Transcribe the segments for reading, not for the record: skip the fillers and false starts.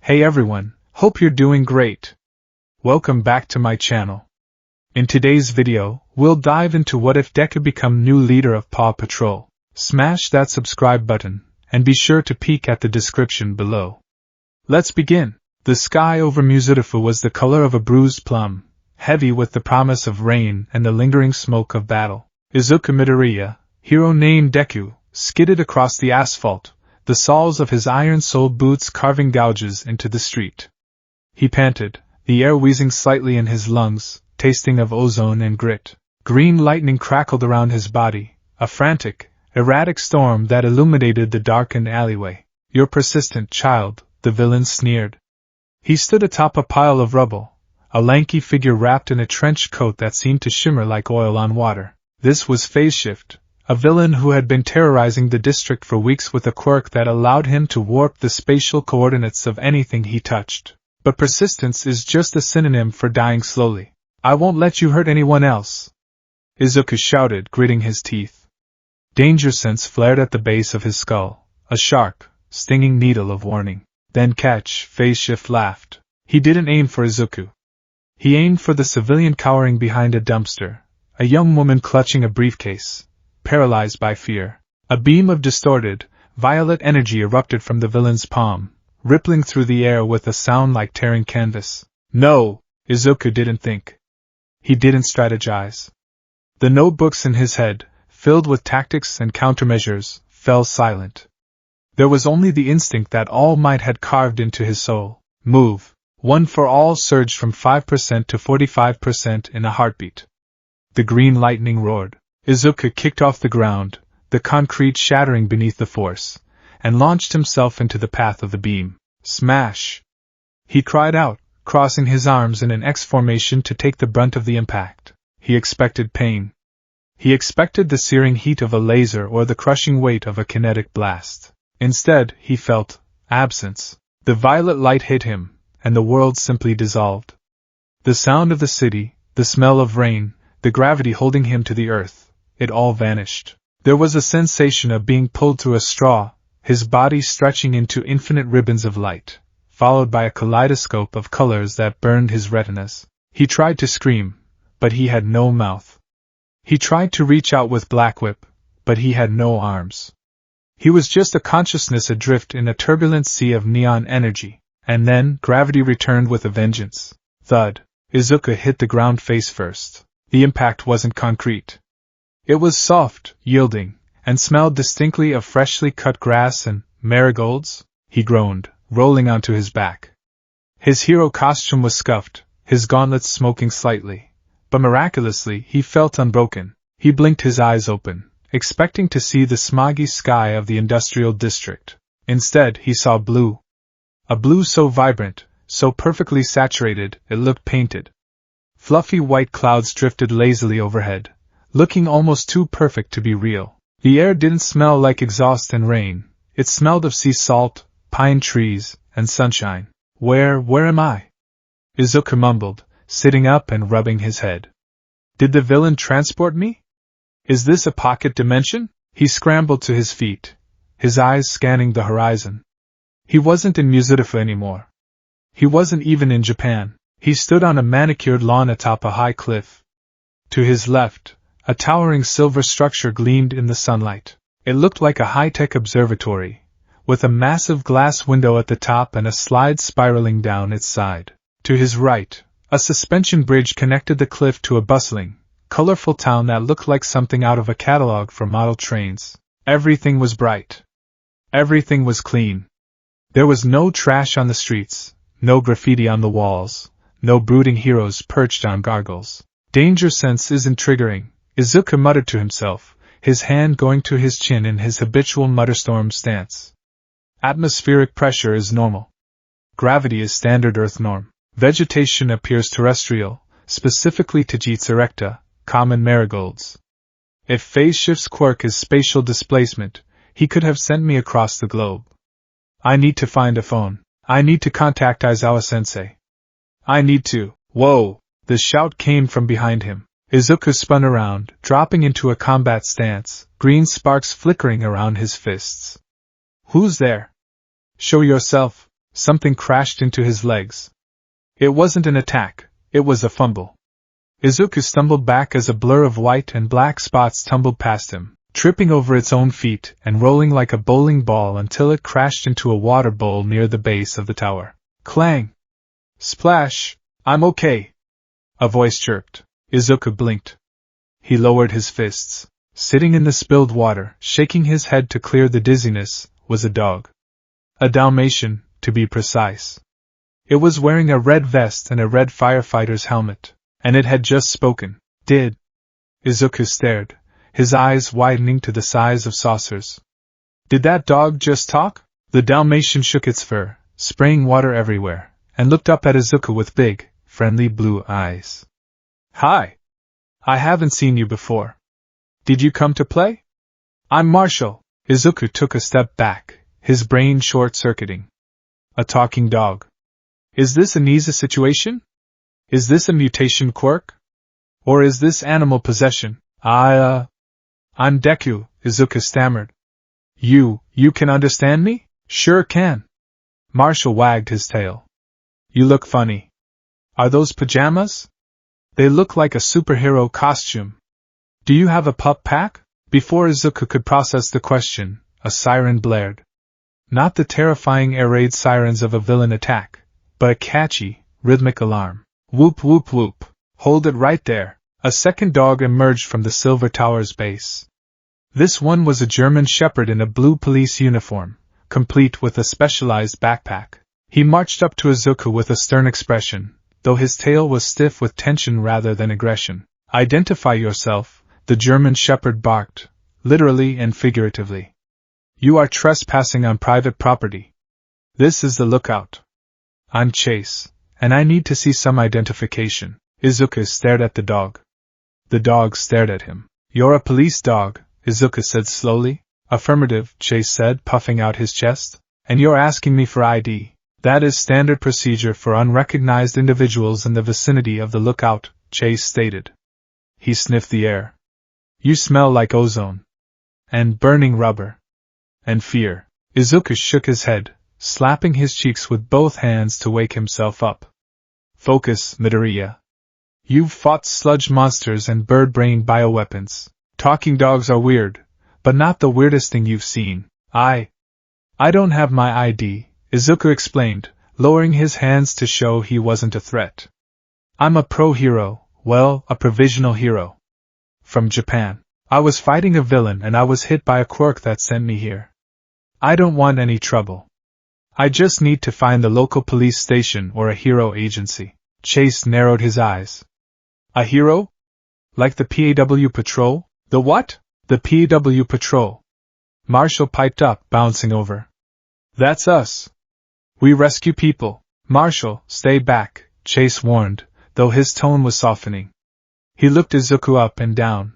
Hey everyone, hope you're doing great. Welcome back to my channel. In today's video, we'll dive into what if Deku become new leader of Paw Patrol. Smash that subscribe button, and be sure to peek at the description below. Let's begin. The sky over Muzurifu was the color of a bruised plum, heavy with the promise of rain and the lingering smoke of battle. Izuku Midoriya, hero named Deku, skidded across the asphalt, the soles of his iron-soled boots carving gouges into the street. He panted, the air wheezing slightly in his lungs, tasting of ozone and grit. Green lightning crackled around his body, a frantic, erratic storm that illuminated the darkened alleyway. "You're persistent, child," the villain sneered. He stood atop a pile of rubble, a lanky figure wrapped in a trench coat that seemed to shimmer like oil on water. This was Phase Shift, a villain who had been terrorizing the district for weeks with a quirk that allowed him to warp the spatial coordinates of anything he touched. But persistence is just a synonym for dying slowly. "I won't let you hurt anyone else," Izuku shouted, gritting his teeth. Danger sense flared at the base of his skull, a sharp, stinging needle of warning. "Then catch," Phase Shift laughed. He didn't aim for Izuku. He aimed for the civilian cowering behind a dumpster, a young woman clutching a briefcase, paralyzed by fear. A beam of distorted, violet energy erupted from the villain's palm, rippling through the air with a sound like tearing canvas. No, Izuku didn't think. He didn't strategize. The notebooks in his head, filled with tactics and countermeasures, fell silent. There was only the instinct that All Might had carved into his soul. Move. One for All surged from 5% to 45% in a heartbeat. The green lightning roared. Izuku kicked off the ground, the concrete shattering beneath the force, and launched himself into the path of the beam. Smash! He cried out, crossing his arms in an X formation to take the brunt of the impact. He expected pain. He expected the searing heat of a laser or the crushing weight of a kinetic blast. Instead, he felt absence. The violet light hit him, and the world simply dissolved. The sound of the city, the smell of rain, the gravity holding him to the earth, it all vanished. There was a sensation of being pulled through a straw, his body stretching into infinite ribbons of light, followed by a kaleidoscope of colors that burned his retinas. He tried to scream, but he had no mouth. He tried to reach out with Black Whip, but he had no arms. He was just a consciousness adrift in a turbulent sea of neon energy. And then, gravity returned with a vengeance. Thud. Izuku hit the ground face first. The impact wasn't concrete. It was soft, yielding, and smelled distinctly of freshly cut grass and marigolds. He groaned, rolling onto his back. His hero costume was scuffed, his gauntlets smoking slightly, but miraculously he felt unbroken. He blinked his eyes open, expecting to see the smoggy sky of the industrial district. Instead, he saw blue. A blue so vibrant, so perfectly saturated, it looked painted. Fluffy white clouds drifted lazily overhead, looking almost too perfect to be real. The air didn't smell like exhaust and rain, it smelled of sea salt, pine trees, and sunshine. Where am I?" Izuku mumbled, sitting up and rubbing his head. "Did the villain transport me? Is this a pocket dimension?" He scrambled to his feet, his eyes scanning the horizon. He wasn't in Muzurifu anymore. He wasn't even in Japan. He stood on a manicured lawn atop a high cliff. To his left, a towering silver structure gleamed in the sunlight. It looked like a high-tech observatory, with a massive glass window at the top and a slide spiraling down its side. To his right, a suspension bridge connected the cliff to a bustling, colorful town that looked like something out of a catalog for model trains. Everything was bright. Everything was clean. There was no trash on the streets, no graffiti on the walls, no brooding heroes perched on gargoyles. "Danger sense isn't triggering," Izuku muttered to himself, his hand going to his chin in his habitual mutterstorm stance. "Atmospheric pressure is normal. Gravity is standard Earth norm. Vegetation appears terrestrial, specifically Tagetes erecta, common marigolds. If Phase Shift's quirk is spatial displacement, he could have sent me across the globe. I need to find a phone. I need to contact Aizawa-sensei. I need to—" Whoa! The shout came from behind him. Izuku spun around, dropping into a combat stance, green sparks flickering around his fists. "Who's there? Show yourself!" something crashed into his legs. It wasn't an attack, it was a fumble. Izuku stumbled back as a blur of white and black spots tumbled past him, tripping over its own feet and rolling like a bowling ball until it crashed into a water bowl near the base of the tower. Clang! Splash! I'm okay! A voice chirped. Izuku blinked. He lowered his fists. Sitting in the spilled water, shaking his head to clear the dizziness, was a dog. A Dalmatian, to be precise. It was wearing a red vest and a red firefighter's helmet, and it had just spoken. Did? Izuku stared, his eyes widening to the size of saucers. Did that dog just talk? The Dalmatian shook its fur, spraying water everywhere, and looked up at Izuku with big, friendly blue eyes. Hi! I haven't seen you before. Did you come to play? I'm Marshall. Izuku took a step back, his brain short-circuiting. A talking dog. Is this a Nisa situation? Is this a mutation quirk? Or is this animal possession? I'm Deku, Izuku stammered. You can understand me? Sure can. Marshall wagged his tail. You look funny. Are those pajamas? They look like a superhero costume. Do you have a pup pack? Before Izuku could process the question, a siren blared. Not the terrifying air raid sirens of a villain attack, but a catchy, rhythmic alarm. Whoop whoop whoop. Hold it right there. A second dog emerged from the Silver Tower's base. This one was a German shepherd in a blue police uniform, complete with a specialized backpack. He marched up to Izuku with a stern expression, though his tail was stiff with tension rather than aggression. Identify yourself, the German shepherd barked, literally and figuratively. You are trespassing on private property. This is the lookout. I'm Chase, and I need to see some identification. Izuku stared at the dog. The dog stared at him. You're a police dog, Izuku said slowly. Affirmative, Chase said, puffing out his chest. And you're asking me for ID. That is standard procedure for unrecognized individuals in the vicinity of the lookout, Chase stated. He sniffed the air. You smell like ozone. And burning rubber. And fear. Izuku shook his head, slapping his cheeks with both hands to wake himself up. Focus, Midoriya. You've fought sludge monsters and bird-brain bioweapons. Talking dogs are weird, but not the weirdest thing you've seen. I don't have my ID, Izuku explained, lowering his hands to show he wasn't a threat. I'm a pro-hero, well, a provisional hero. From Japan. I was fighting a villain and I was hit by a quirk that sent me here. I don't want any trouble. I just need to find the local police station or a hero agency. Chase narrowed his eyes. A hero? Like the PAW Patrol? The what? The PAW Patrol. Marshall piped up, bouncing over. That's us. We rescue people. Marshall, stay back, Chase warned, though his tone was softening. He looked Izuku up and down.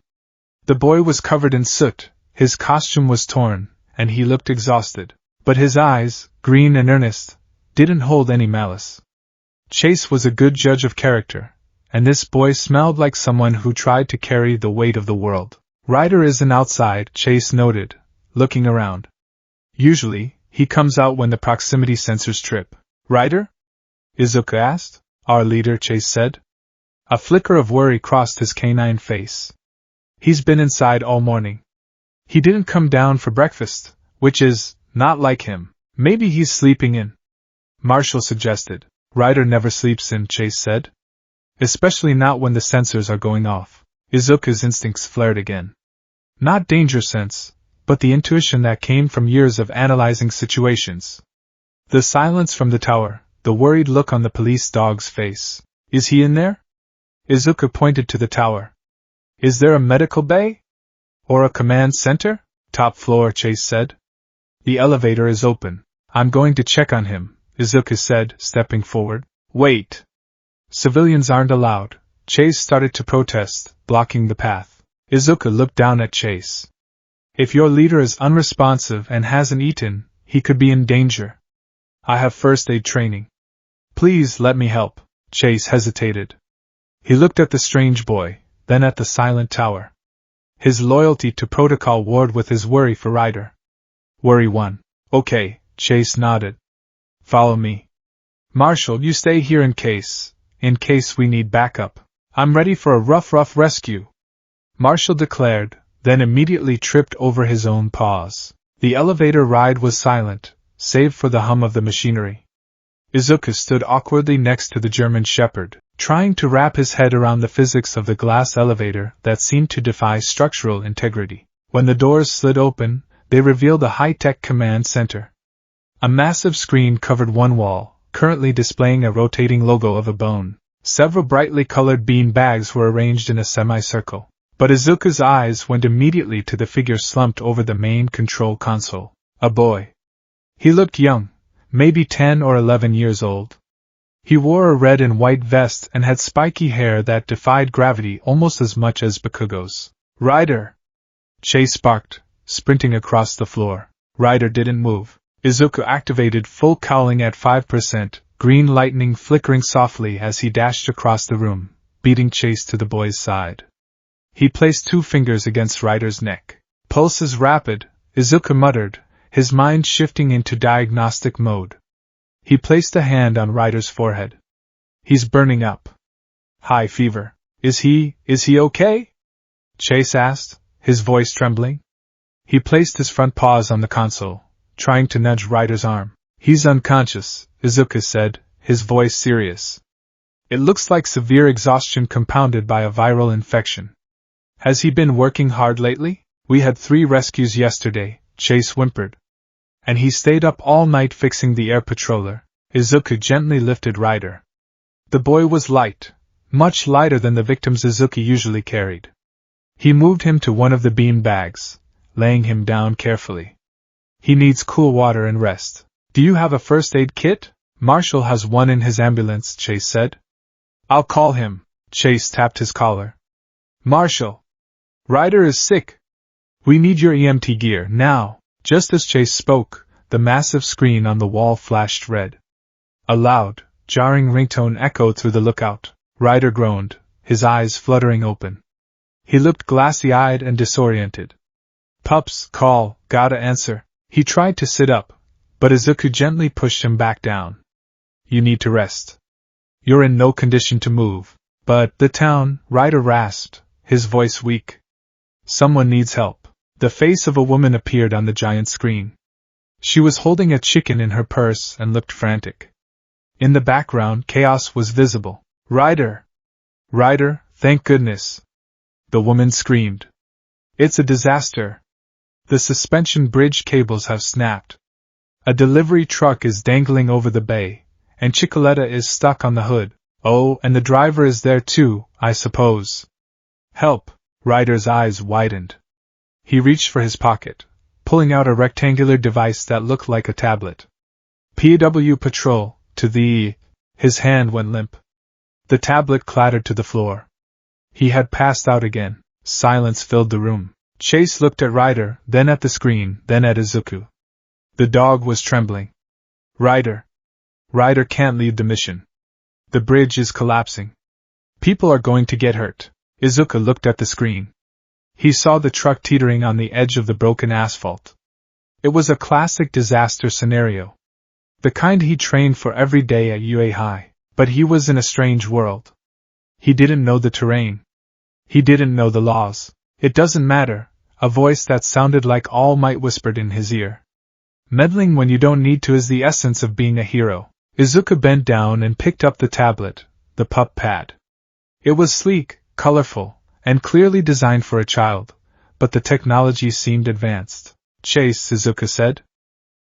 The boy was covered in soot, his costume was torn, and he looked exhausted. But his eyes, green and earnest, didn't hold any malice. Chase was a good judge of character, and this boy smelled like someone who tried to carry the weight of the world. Ryder isn't outside, Chase noted, looking around. Usually, he comes out when the proximity sensors trip. Ryder? Izuku asked. Our leader, Chase said. A flicker of worry crossed his canine face. He's been inside all morning. He didn't come down for breakfast, which is not like him. Maybe he's sleeping in. Marshall suggested. Ryder never sleeps in, Chase said. Especially not when the sensors are going off. Izuku's instincts flared again. Not danger sense, but the intuition that came from years of analyzing situations. The silence from the tower, the worried look on the police dog's face. Is he in there? Izuku pointed to the tower. Is there a medical bay? Or a command center? Top floor, Chase said. The elevator is open. I'm going to check on him, Izuku said, stepping forward. Wait. Civilians aren't allowed. Chase started to protest, blocking the path. Izuku looked down at Chase. If your leader is unresponsive and hasn't eaten, he could be in danger. I have first aid training. Please let me help. Chase hesitated. He looked at the strange boy, then at the silent tower. His loyalty to protocol warred with his worry for Ryder. Worry 1. Okay, Chase nodded. Follow me. Marshall, you stay here in case we need backup. I'm ready for a rough rescue. Marshall declared, then immediately tripped over his own paws. The elevator ride was silent, save for the hum of the machinery. Izuku stood awkwardly next to the German Shepherd, trying to wrap his head around the physics of the glass elevator that seemed to defy structural integrity. When the doors slid open, they revealed a high-tech command center. A massive screen covered one wall, currently displaying a rotating logo of a bone. Several brightly colored bean bags were arranged in a semicircle. But Izuku's eyes went immediately to the figure slumped over the main control console. A boy. He looked young, maybe 10 or 11 years old. He wore a red and white vest and had spiky hair that defied gravity almost as much as Bakugo's. Ryder! Chase barked, sprinting across the floor. Ryder didn't move. Izuku activated full cowling at 5%, green lightning flickering softly as he dashed across the room, beating Chase to the boy's side. He placed 2 fingers against Ryder's neck. Pulses rapid, Izuku muttered, his mind shifting into diagnostic mode. He placed a hand on Ryder's forehead. He's burning up. High fever. Is he okay? Chase asked, his voice trembling. He placed his front paws on the console, trying to nudge Ryder's arm. He's unconscious, Izuku said, his voice serious. It looks like severe exhaustion compounded by a viral infection. Has he been working hard lately? We had 3 rescues yesterday, Chase whimpered. And he stayed up all night fixing the air patroller. Izuku gently lifted Ryder. The boy was light, much lighter than the victims Izuku usually carried. He moved him to one of the bean bags, laying him down carefully. He needs cool water and rest. Do you have a first aid kit? Marshall has one in his ambulance, Chase said. I'll call him. Chase tapped his collar. Marshall! Ryder is sick. We need your EMT gear, now. Just as Chase spoke, the massive screen on the wall flashed red. A loud, jarring ringtone echoed through the lookout. Ryder groaned, his eyes fluttering open. He looked glassy-eyed and disoriented. Pups, call, gotta answer. He tried to sit up, but Izuku gently pushed him back down. You need to rest. You're in no condition to move. But the town, Ryder rasped, his voice weak. Someone needs help. The face of a woman appeared on the giant screen. She was holding a chicken in her purse and looked frantic. In the background, chaos was visible. Ryder! Ryder, thank goodness! The woman screamed. It's a disaster. The suspension bridge cables have snapped. A delivery truck is dangling over the bay, and Chicoletta is stuck on the hood. Oh, and the driver is there too, I suppose. Help! Ryder's eyes widened. He reached for his pocket, pulling out a rectangular device that looked like a tablet. PW Patrol, to the... His hand went limp. The tablet clattered to the floor. He had passed out again. Silence filled the room. Chase looked at Ryder, then at the screen, then at Izuku. The dog was trembling. Ryder can't lead the mission. The bridge is collapsing. People are going to get hurt. Izuku looked at the screen. He saw the truck teetering on the edge of the broken asphalt. It was a classic disaster scenario. The kind he trained for every day at UA High. But he was in a strange world. He didn't know the terrain. He didn't know the laws. It doesn't matter, a voice that sounded like All Might whispered in his ear. Meddling when you don't need to is the essence of being a hero. Izuku bent down and picked up the tablet, the pup pad. It was sleek, colorful, and clearly designed for a child, but the technology seemed advanced. Chase, Izuku said.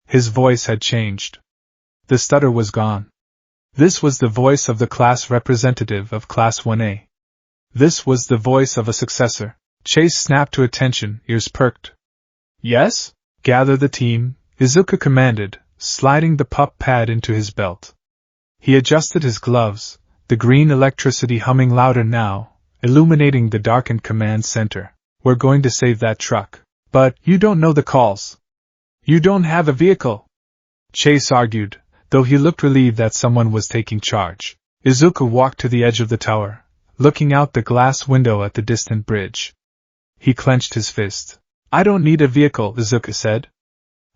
His voice had changed. The stutter was gone. This was the voice of the class representative of Class 1A. This was the voice of a successor. Chase snapped to attention, ears perked. Yes? Gather the team, Izuku commanded, sliding the pup pad into his belt. He adjusted his gloves, the green electricity humming louder now, illuminating the darkened command center. We're going to save that truck. But you don't know the calls. You don't have a vehicle. Chase argued, though he looked relieved that someone was taking charge. Izuku walked to the edge of the tower, looking out the glass window at the distant bridge. He clenched his fist. I don't need a vehicle, Izuku said.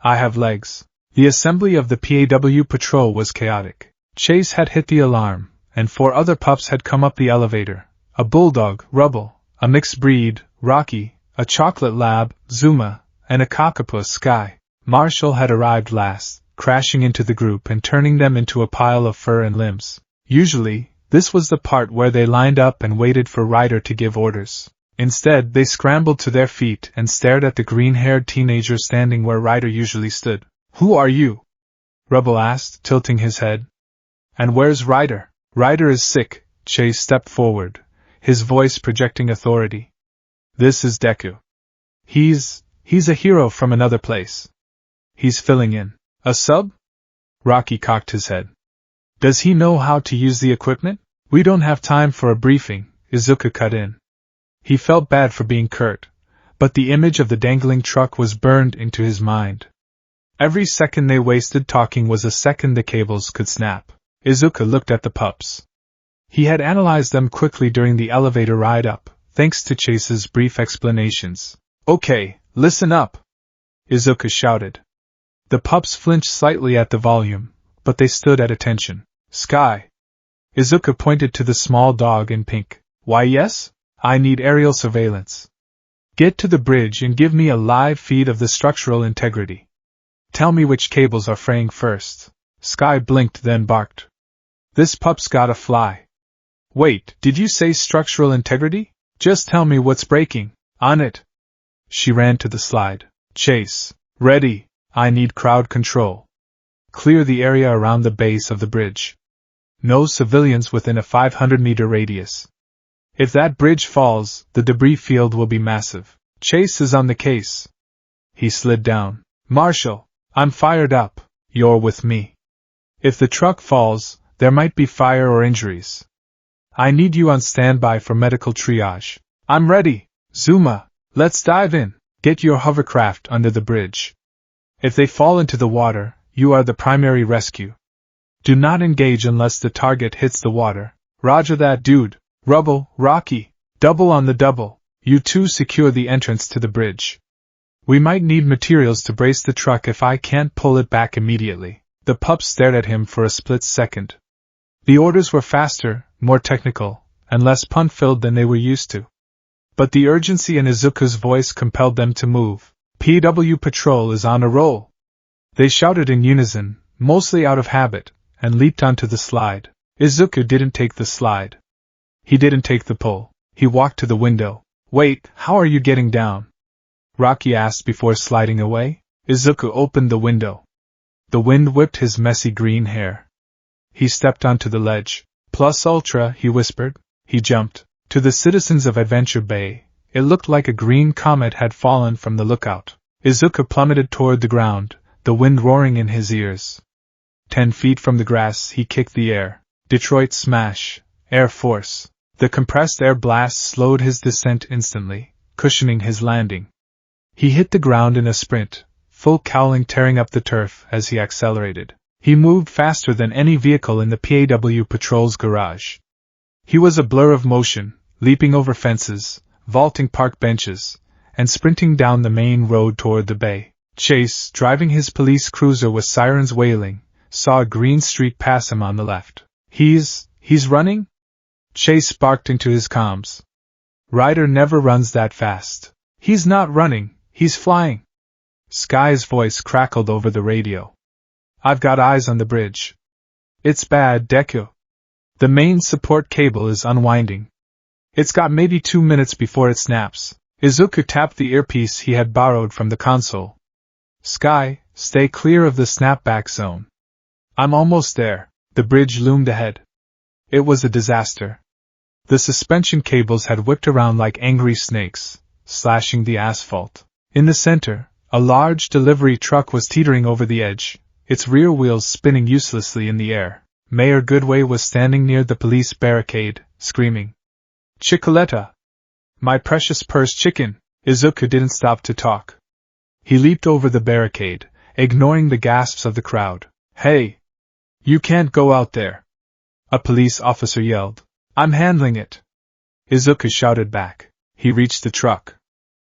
I have legs. The assembly of the PAW patrol was chaotic. Chase had hit the alarm, and 4 other pups had come up the elevator. A bulldog, Rubble, a mixed breed, Rocky, a chocolate lab, Zuma, and a cockapoo, Sky. Marshall had arrived last, crashing into the group and turning them into a pile of fur and limbs. Usually, this was the part where they lined up and waited for Ryder to give orders. Instead, they scrambled to their feet and stared at the green-haired teenager standing where Ryder usually stood. "Who are you?" Rubble asked, tilting his head. "And where's Ryder?" "Ryder is sick." Chase stepped forward, his voice projecting authority. "This is Deku. He's a hero from another place. He's filling in." "A sub?" Rocky cocked his head. "Does he know how to use the equipment?" "We don't have time for a briefing," Izuku cut in. He felt bad for being curt, but the image of the dangling truck was burned into his mind. Every second they wasted talking was a second the cables could snap. Izuku looked at the pups. He had analyzed them quickly during the elevator ride up, thanks to Chase's brief explanations. "Okay, listen up!" Izuku shouted. The pups flinched slightly at the volume, but they stood at attention. "Sky." Izuku pointed to the small dog in pink. "Why yes? I need aerial surveillance. Get to the bridge and give me a live feed of the structural integrity. Tell me which cables are fraying first." Sky blinked, then barked. "This pup's gotta fly." "Wait, did you say structural integrity? Just tell me what's breaking." "On it." She ran to the slide. "Chase, ready. I need crowd control. Clear the area around the base of the bridge. No civilians within a 500-meter radius. If that bridge falls, the debris field will be massive." "Chase is on the case." He slid down. "Marshall, I'm fired up. You're with me. If the truck falls, there might be fire or injuries. I need you on standby for medical triage." "I'm ready." "Zuma, let's dive in. Get your hovercraft under the bridge. If they fall into the water, you are the primary rescue. Do not engage unless the target hits the water." "Roger that, dude." "Rubble, Rocky, double on the double. You two secure the entrance to the bridge. We might need materials to brace the truck if I can't pull it back immediately." The pups stared at him for a split second. The orders were faster, more technical, and less pun-filled than they were used to. But the urgency in Izuku's voice compelled them to move. "PW Patrol is on a roll." They shouted in unison, mostly out of habit, and leaped onto the slide. Izuku didn't take the slide. He didn't take the pull. He walked to the window. "Wait, how are you getting down?" Rocky asked before sliding away. Izuku opened the window. The wind whipped his messy green hair. He stepped onto the ledge. "Plus Ultra," he whispered. He jumped. To the citizens of Adventure Bay, it looked like a green comet had fallen from the lookout. Izuku plummeted toward the ground, the wind roaring in his ears. 10 feet from the grass, he kicked the air. Detroit smash. Air Force. The compressed air blast slowed his descent instantly, cushioning his landing. He hit the ground in a sprint, full cowling tearing up the turf as he accelerated. He moved faster than any vehicle in the PAW Patrol's garage. He was a blur of motion, leaping over fences, vaulting park benches, and sprinting down the main road toward the bay. Chase, driving his police cruiser with sirens wailing, saw a green streak pass him on the left. He's running?" Chase barked into his comms. "Ryder never runs that fast." "He's not running, he's flying." Sky's voice crackled over the radio. "I've got eyes on the bridge. It's bad, Deku. The main support cable is unwinding. It's got maybe 2 minutes before it snaps." Izuku tapped the earpiece he had borrowed from the console. "Sky, stay clear of the snapback zone." "I'm almost there." The bridge loomed ahead. It was a disaster. The suspension cables had whipped around like angry snakes, slashing the asphalt. In the center, a large delivery truck was teetering over the edge, its rear wheels spinning uselessly in the air. Mayor Goodway was standing near the police barricade, screaming, "Chicoletta! My precious purse chicken!" Izuku didn't stop to talk. He leaped over the barricade, ignoring the gasps of the crowd. "Hey! You can't go out there!" a police officer yelled. "I'm handling it!" Izuku shouted back. He reached the truck.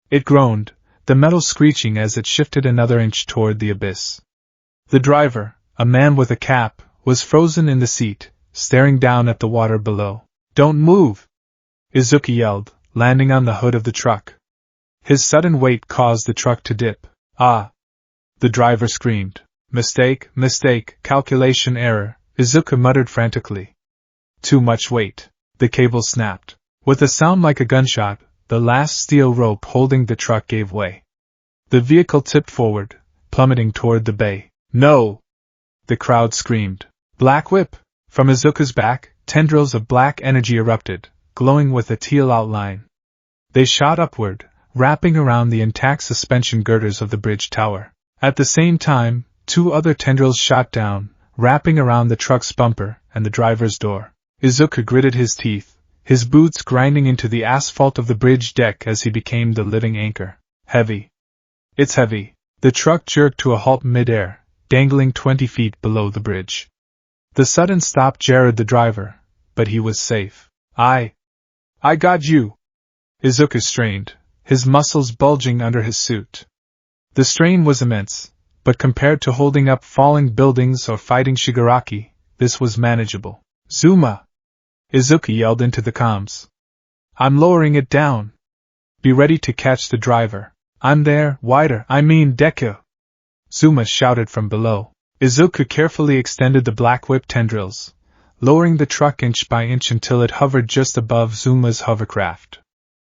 It groaned, the metal screeching as it shifted another inch toward the abyss. The driver, a man with a cap, was frozen in the seat, staring down at the water below. "Don't move!" Izuku yelled, landing on the hood of the truck. His sudden weight caused the truck to dip. "Ah!" The driver screamed. "Mistake, mistake, calculation error," Izuku muttered frantically. "Too much weight." The cable snapped. With a sound like a gunshot, the last steel rope holding the truck gave way. The vehicle tipped forward, plummeting toward the bay. "No!" the crowd screamed. "Black whip!" From Izuku's back, tendrils of black energy erupted, glowing with a teal outline. They shot upward, wrapping around the intact suspension girders of the bridge tower. At the same time, 2 other tendrils shot down, wrapping around the truck's bumper and the driver's door. Izuku gritted his teeth, his boots grinding into the asphalt of the bridge deck as he became the living anchor. Heavy. It's heavy. The truck jerked to a halt mid-air, dangling 20 feet below the bridge. The sudden stop jarred the driver, but he was safe. I got you!" Izuku strained, his muscles bulging under his suit. The strain was immense, but compared to holding up falling buildings or fighting Shigaraki, this was manageable. "Zuma!" Izuku yelled into the comms. "I'm lowering it down. Be ready to catch the driver." "I'm there, wider, I mean Deku!" Zuma shouted from below. Izuku carefully extended the black whip tendrils, lowering the truck inch by inch until it hovered just above Zuma's hovercraft.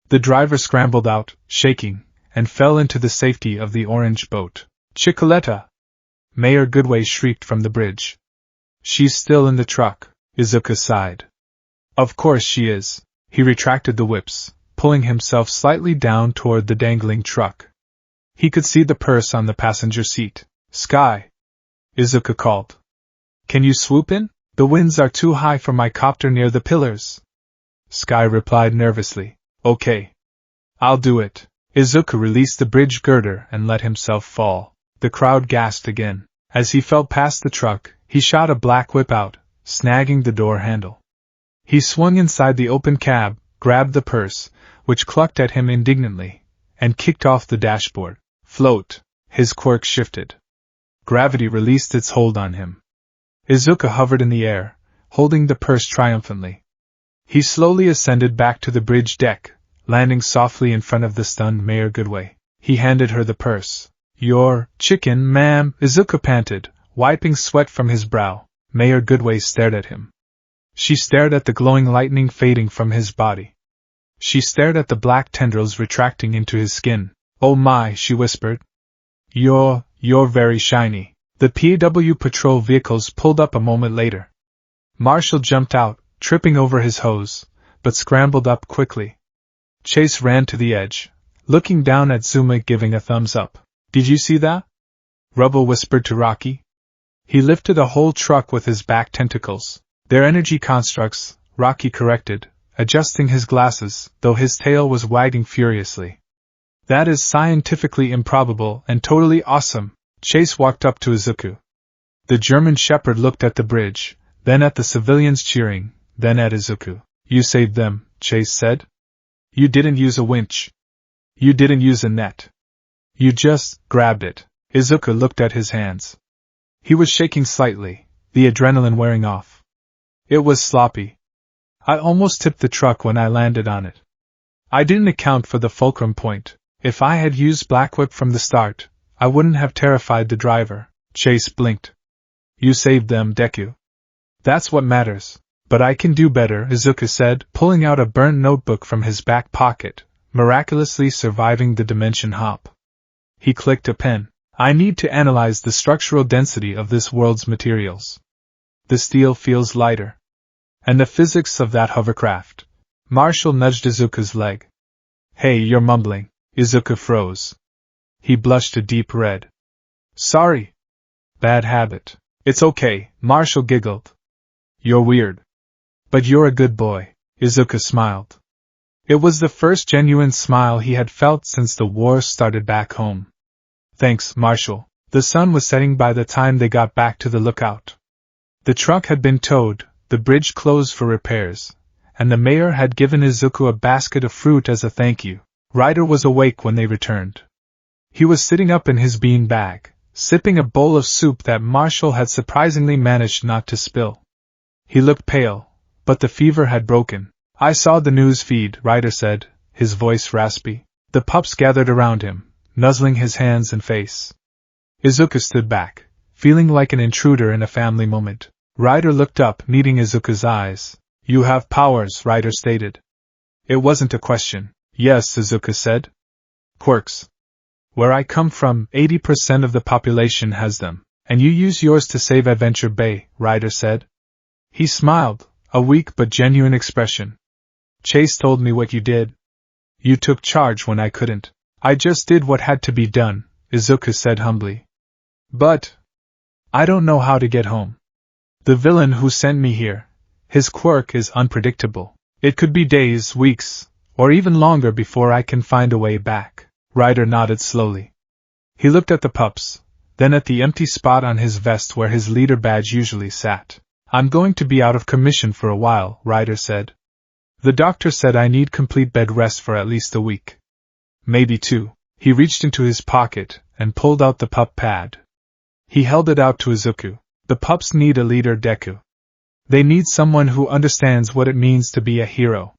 The driver scrambled out, shaking, and fell into the safety of the orange boat. "Chicoletta!" Mayor Goodway shrieked from the bridge. "She's still in the truck," Izuku sighed. "Of course she is." He retracted the whips, pulling himself slightly down toward the dangling truck. He could see the purse on the passenger seat. "Sky!" Izuku called. "Can you swoop in? The winds are too high for my copter near the pillars." Sky replied nervously. "Okay. I'll do it." Izuku released the bridge girder and let himself fall. The crowd gasped again. As he fell past the truck, he shot a black whip out, snagging the door handle. He swung inside the open cab, grabbed the purse, which clucked at him indignantly, and kicked off the dashboard. "Float!" His quirk shifted. Gravity released its hold on him. Izuku hovered in the air, holding the purse triumphantly. He slowly ascended back to the bridge deck, landing softly in front of the stunned Mayor Goodway. He handed her the purse. "Your chicken, ma'am," Izuku panted, wiping sweat from his brow. Mayor Goodway stared at him. She stared at the glowing lightning fading from his body. She stared at the black tendrils retracting into his skin. "Oh my," she whispered. You're very shiny." The PW patrol vehicles pulled up a moment later. Marshall jumped out, tripping over his hose, but scrambled up quickly. Chase ran to the edge, looking down at Zuma giving a thumbs up. "Did you see that?" Rubble whispered to Rocky. "He lifted a whole truck with his back tentacles." "They're energy constructs," Rocky corrected, adjusting his glasses, though his tail was wagging furiously. "That is scientifically improbable and totally awesome." Chase walked up to Izuku. The German shepherd looked at the bridge, then at the civilians cheering, then at Izuku. "You saved them," Chase said. "You didn't use a winch. You didn't use a net. You just grabbed it." Izuku looked at his hands. He was shaking slightly, the adrenaline wearing off. "It was sloppy. I almost tipped the truck when I landed on it. I didn't account for the fulcrum point. If I had used Black Whip from the start, I wouldn't have terrified the driver." Chase blinked. "You saved them, Deku. That's what matters." "But I can do better," Izuku said, pulling out a burnt notebook from his back pocket, miraculously surviving the dimension hop. He clicked a pen. "I need to analyze the structural density of this world's materials. The steel feels lighter. And the physics of that hovercraft." Marshall nudged Izuku's leg. "Hey, you're mumbling." Izuku froze. He blushed a deep red. "Sorry. Bad habit." "It's okay," Marshall giggled. "You're weird. But you're a good boy." Izuku smiled. It was the first genuine smile he had felt since the war started back home. "Thanks, Marshall." The sun was setting by the time they got back to the lookout. The truck had been towed, the bridge closed for repairs, and the mayor had given Izuku a basket of fruit as a thank you. Ryder was awake when they returned. He was sitting up in his bean bag, sipping a bowl of soup that Marshall had surprisingly managed not to spill. He looked pale, but the fever had broken. I saw the news feed, Ryder said, his voice raspy. The pups gathered around him, nuzzling his hands and face. Izuku stood back, feeling like an intruder in a family moment. Ryder looked up, meeting Izuku's eyes. You have powers, Ryder stated. It wasn't a question. Yes, Izuku said. Quirks. Where I come from, 80% of the population has them, and you use yours to save Adventure Bay, Ryder said. He smiled, a weak but genuine expression. Chase told me what you did. You took charge when I couldn't. I just did what had to be done, Izuku said humbly. But I don't know how to get home. The villain who sent me here, his quirk is unpredictable. It could be days, weeks, or even longer before I can find a way back. Ryder nodded slowly. He looked at the pups, then at the empty spot on his vest where his leader badge usually sat. I'm going to be out of commission for a while, Ryder said. The doctor said I need complete bed rest for at least a week. Maybe 2. He reached into his pocket and pulled out the pup pad. He held it out to Izuku. The pups need a leader, Deku. They need someone who understands what it means to be a hero.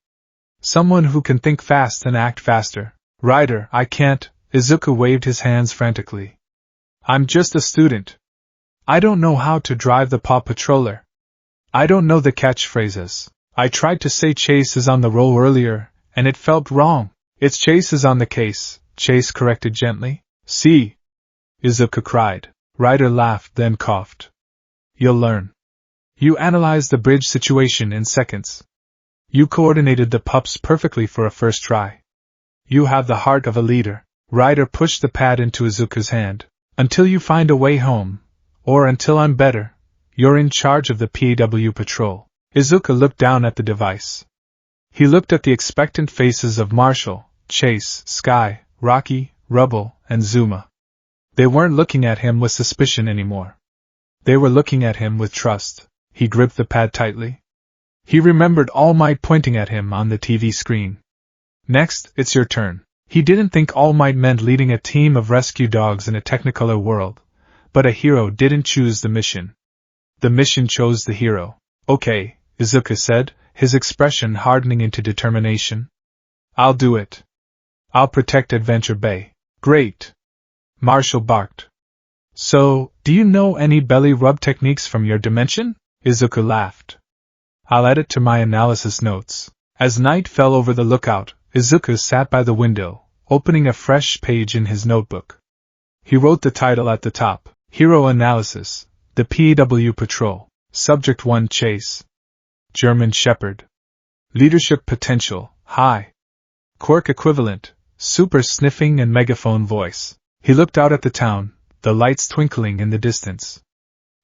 Someone who can think fast and act faster. Ryder, I can't. Izuku waved his hands frantically. I'm just a student. I don't know how to drive the Paw Patroller. I don't know the catchphrases. I tried to say Chase is on the roll earlier, and it felt wrong. It's Chase is on the case, Chase corrected gently. See? Izuku cried. Ryder laughed, then coughed. You'll learn. You analyzed the bridge situation in seconds. You coordinated the pups perfectly for a first try. You have the heart of a leader. Ryder pushed the pad into Izuku's hand. Until you find a way home, or until I'm better, you're in charge of the PAW patrol. Izuku looked down at the device. He looked at the expectant faces of Marshall, Chase, Sky, Rocky, Rubble, and Zuma. They weren't looking at him with suspicion anymore. They were looking at him with trust. He gripped the pad tightly. He remembered All Might pointing at him on the TV screen. Next, it's your turn. He didn't think All Might meant leading a team of rescue dogs in a Technicolor world, but a hero didn't choose the mission. The mission chose the hero. Okay, Izuku said, his expression hardening into determination. I'll do it. I'll protect Adventure Bay. Great. Marshall barked. So, do you know any belly rub techniques from your dimension? Izuku laughed. I'll add it to my analysis notes. As night fell over the lookout, Izuku sat by the window, opening a fresh page in his notebook. He wrote the title at the top, Hero Analysis, the PAW Patrol. Subject 1 Chase. German Shepherd. Leadership Potential, High. Quirk Equivalent, Super Sniffing and Megaphone Voice. He looked out at the town, the lights twinkling in the distance.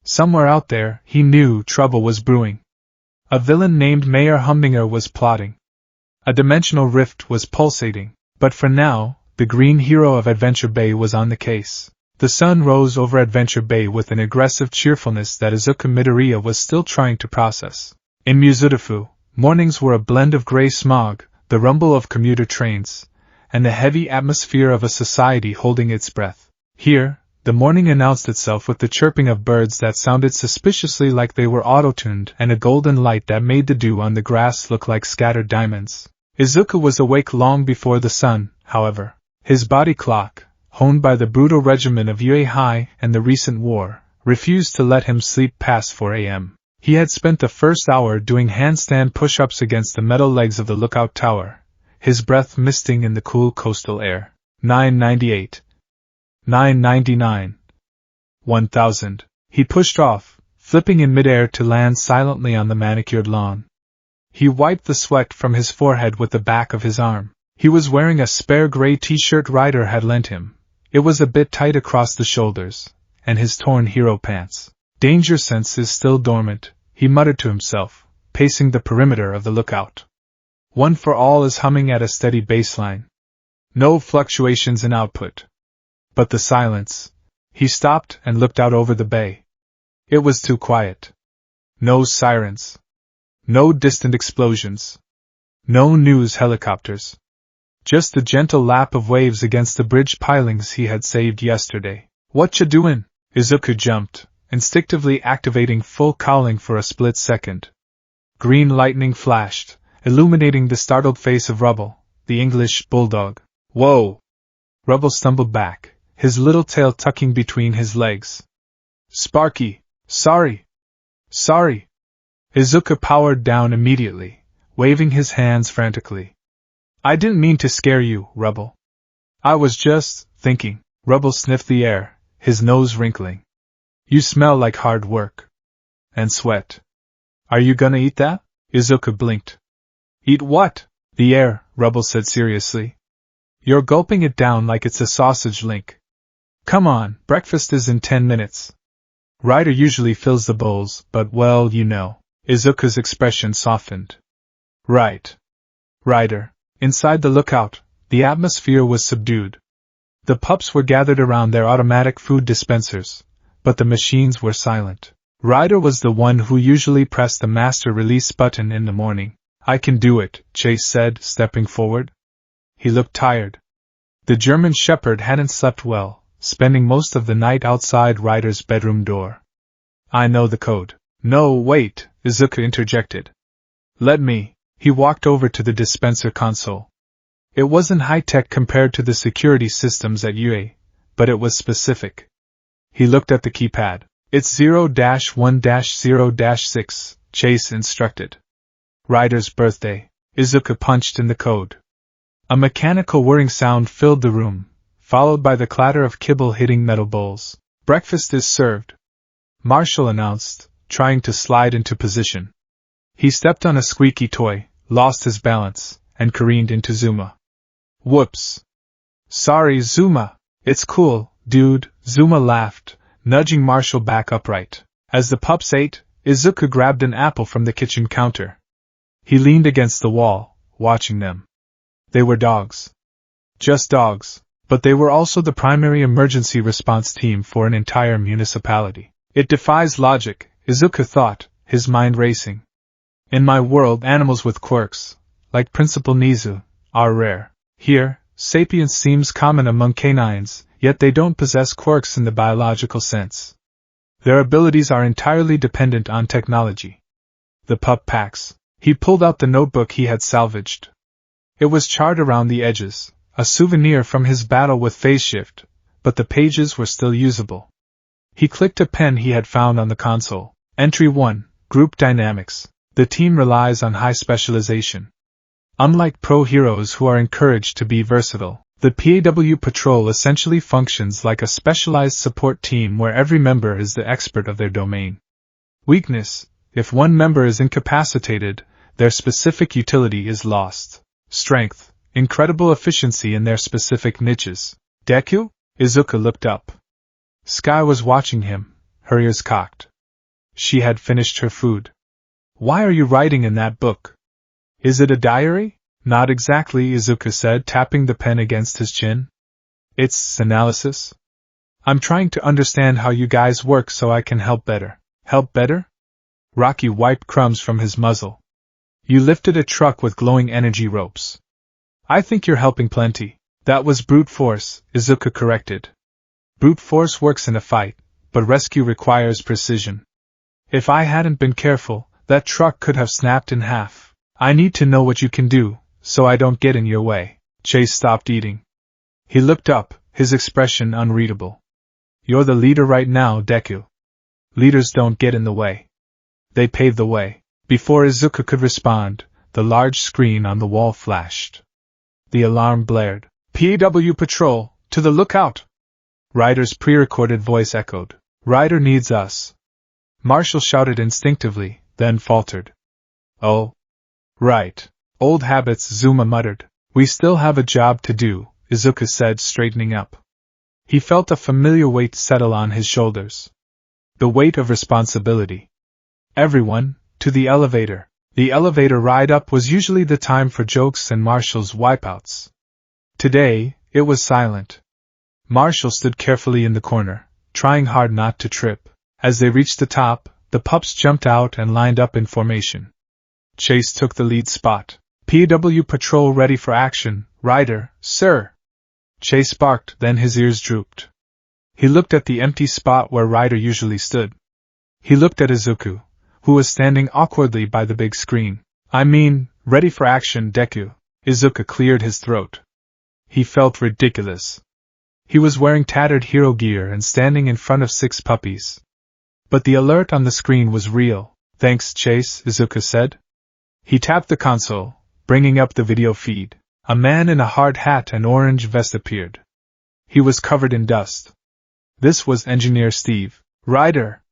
Somewhere out there, he knew trouble was brewing. A villain named Mayor Humdinger was plotting. A dimensional rift was pulsating, but for now, the green hero of Adventure Bay was on the case. The sun rose over Adventure Bay with an aggressive cheerfulness that Izuku Midoriya was still trying to process. In Mizudafu, mornings were a blend of gray smog, the rumble of commuter trains, and the heavy atmosphere of a society holding its breath. Here, the morning announced itself with the chirping of birds that sounded suspiciously like they were auto-tuned and a golden light that made the dew on the grass look like scattered diamonds. Izuku was awake long before the sun, however. His body clock, honed by the brutal regimen of Yue Hai and the recent war, refused to let him sleep past 4 a.m. He had spent the first hour doing handstand push-ups against the metal legs of the lookout tower, his breath misting in the cool coastal air. 998. 999. 1000. He pushed off, flipping in midair to land silently on the manicured lawn. He wiped the sweat from his forehead with the back of his arm. He was wearing a spare gray t-shirt Ryder had lent him. It was a bit tight across the shoulders, and his torn hero pants. Danger sense is still dormant, he muttered to himself, pacing the perimeter of the lookout. One for All is humming at a steady baseline. No fluctuations in output. But the silence. He stopped and looked out over the bay. It was too quiet. No sirens. No distant explosions. No news helicopters. Just the gentle lap of waves against the bridge pilings he had saved yesterday. What ya doin'? Izuku jumped, instinctively activating full cowling for a split second. Green lightning flashed, illuminating the startled face of Rubble, the English bulldog. Whoa! Rubble stumbled back, his little tail tucking between his legs. Sparky, sorry! Sorry! Izuku powered down immediately, waving his hands frantically. I didn't mean to scare you, Rubble. I was just thinking. Rubble sniffed the air, his nose wrinkling. You smell like hard work. And sweat. Are you gonna eat that? Izuku blinked. Eat what? The air, Rubble said seriously. You're gulping it down like it's a sausage link. Come on, breakfast is in 10 minutes. Ryder usually fills the bowls, but well, you know. Izuku's expression softened. Right. Ryder. Inside the lookout, the atmosphere was subdued. The pups were gathered around their automatic food dispensers, but the machines were silent. Ryder was the one who usually pressed the master release button in the morning. I can do it, Chase said, stepping forward. He looked tired. The German Shepherd hadn't slept well, spending most of the night outside Ryder's bedroom door. I know the code. No, wait, Izuku interjected. Let me. He walked over to the dispenser console. It wasn't high-tech compared to the security systems at UA, but it was specific. He looked at the keypad. It's 0-1-0-6, Chase instructed. Ryder's birthday. Izuku punched in the code. A mechanical whirring sound filled the room, followed by the clatter of kibble hitting metal bowls. Breakfast is served, Marshall announced, trying to slide into position. He stepped on a squeaky toy, lost his balance, and careened into Zuma. Whoops. Sorry, Zuma. It's cool, dude, Zuma laughed, nudging Marshall back upright. As the pups ate, Izuku grabbed an apple from the kitchen counter. He leaned against the wall, watching them. They were dogs. Just dogs, but they were also the primary emergency response team for an entire municipality. It defies logic, Izuku thought, his mind racing. In my world, animals with quirks, like Principal Nizu, are rare. Here, sapience seems common among canines, yet they don't possess quirks in the biological sense. Their abilities are entirely dependent on technology. The pup packs. He pulled out the notebook he had salvaged. It was charred around the edges, a souvenir from his battle with phase shift, but the pages were still usable. He clicked a pen he had found on the console. Entry 1, Group Dynamics. The team relies on high specialization. Unlike pro heroes who are encouraged to be versatile, the PAW Patrol essentially functions like a specialized support team where every member is the expert of their domain. Weakness: if one member is incapacitated, their specific utility is lost. Strength: incredible efficiency in their specific niches. Deku? Izuku looked up. Sky was watching him, her ears cocked. She had finished her food. Why are you writing in that book? Is it a diary? Not exactly, Izuku said, tapping the pen against his chin. It's analysis. I'm trying to understand how you guys work so I can help better. Help better? Rocky wiped crumbs from his muzzle. You lifted a truck with glowing energy ropes. I think you're helping plenty. That was brute force, Izuku corrected. Brute force works in a fight, but rescue requires precision. If I hadn't been careful, that truck could have snapped in half. I need to know what you can do, so I don't get in your way. Chase stopped eating. He looked up, his expression unreadable. You're the leader right now, Deku. Leaders don't get in the way. They pave the way. Before Izuku could respond, the large screen on the wall flashed. The alarm blared. PAW Patrol, to the lookout! Ryder's pre-recorded voice echoed. Ryder needs us. Marshall shouted instinctively, then faltered. Oh. Right. Old habits, Zuma muttered. We still have a job to do, Izuku said, straightening up. He felt a familiar weight settle on his shoulders. The weight of responsibility. Everyone, to the elevator. The elevator ride up was usually the time for jokes and Marshall's wipeouts. Today, it was silent. Marshall stood carefully in the corner, trying hard not to trip. As they reached the top, the pups jumped out and lined up in formation. Chase took the lead spot. PAW Patrol ready for action, Ryder, sir. Chase barked, then his ears drooped. He looked at the empty spot where Ryder usually stood. He looked at Izuku, who was standing awkwardly by the big screen. Ready for action, Deku. Izuku cleared his throat. He felt ridiculous. He was wearing tattered hero gear and standing in front of 6 puppies. But the alert on the screen was real. Thanks, Chase, Izuku said. He tapped the console, bringing up the video feed. A man in a hard hat and orange vest appeared. He was covered in dust. This was Engineer Steve. Ryder.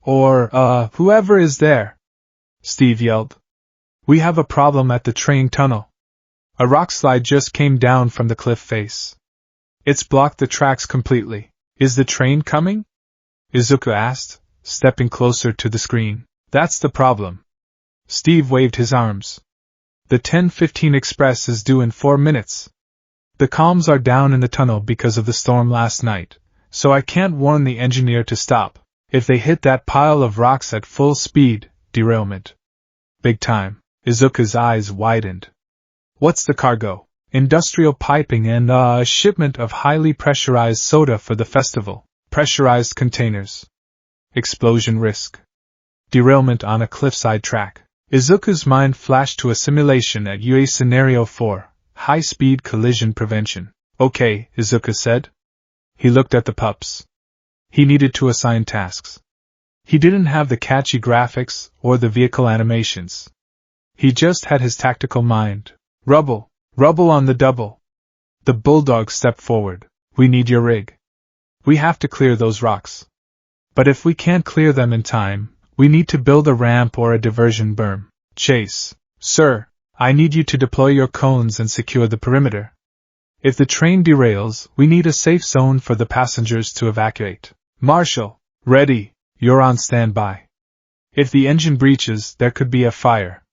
Or, whoever is there. Steve yelled. We have a problem at the train tunnel. A rock slide just came down from the cliff face. It's blocked the tracks completely. Is the train coming? Izuku asked, stepping closer to the screen. That's the problem. Steve waved his arms. The 10:15 express is due in 4 minutes. The comms are down in the tunnel because of the storm last night, so I can't warn the engineer to stop. If they hit that pile of rocks at full speed, derailment. Big time. Izuku's eyes widened. What's the cargo? Industrial piping and a shipment of highly pressurized soda for the festival. Pressurized containers. Explosion risk. Derailment on a cliffside track. Izuku's mind flashed to a simulation at UA Scenario 4, high-speed collision prevention. Okay, Izuku said. He looked at the pups. He needed to assign tasks. He didn't have the catchy graphics or the vehicle animations. He just had his tactical mind. Rubble on the double. The bulldog stepped forward. We need your rig. We have to clear those rocks. But if we can't clear them in time, we need to build a ramp or a diversion berm. Chase. Sir, I need you to deploy your cones and secure the perimeter. If the train derails, we need a safe zone for the passengers to evacuate. Marshal. Ready. You're on standby. If the engine breaches, there could be a fire.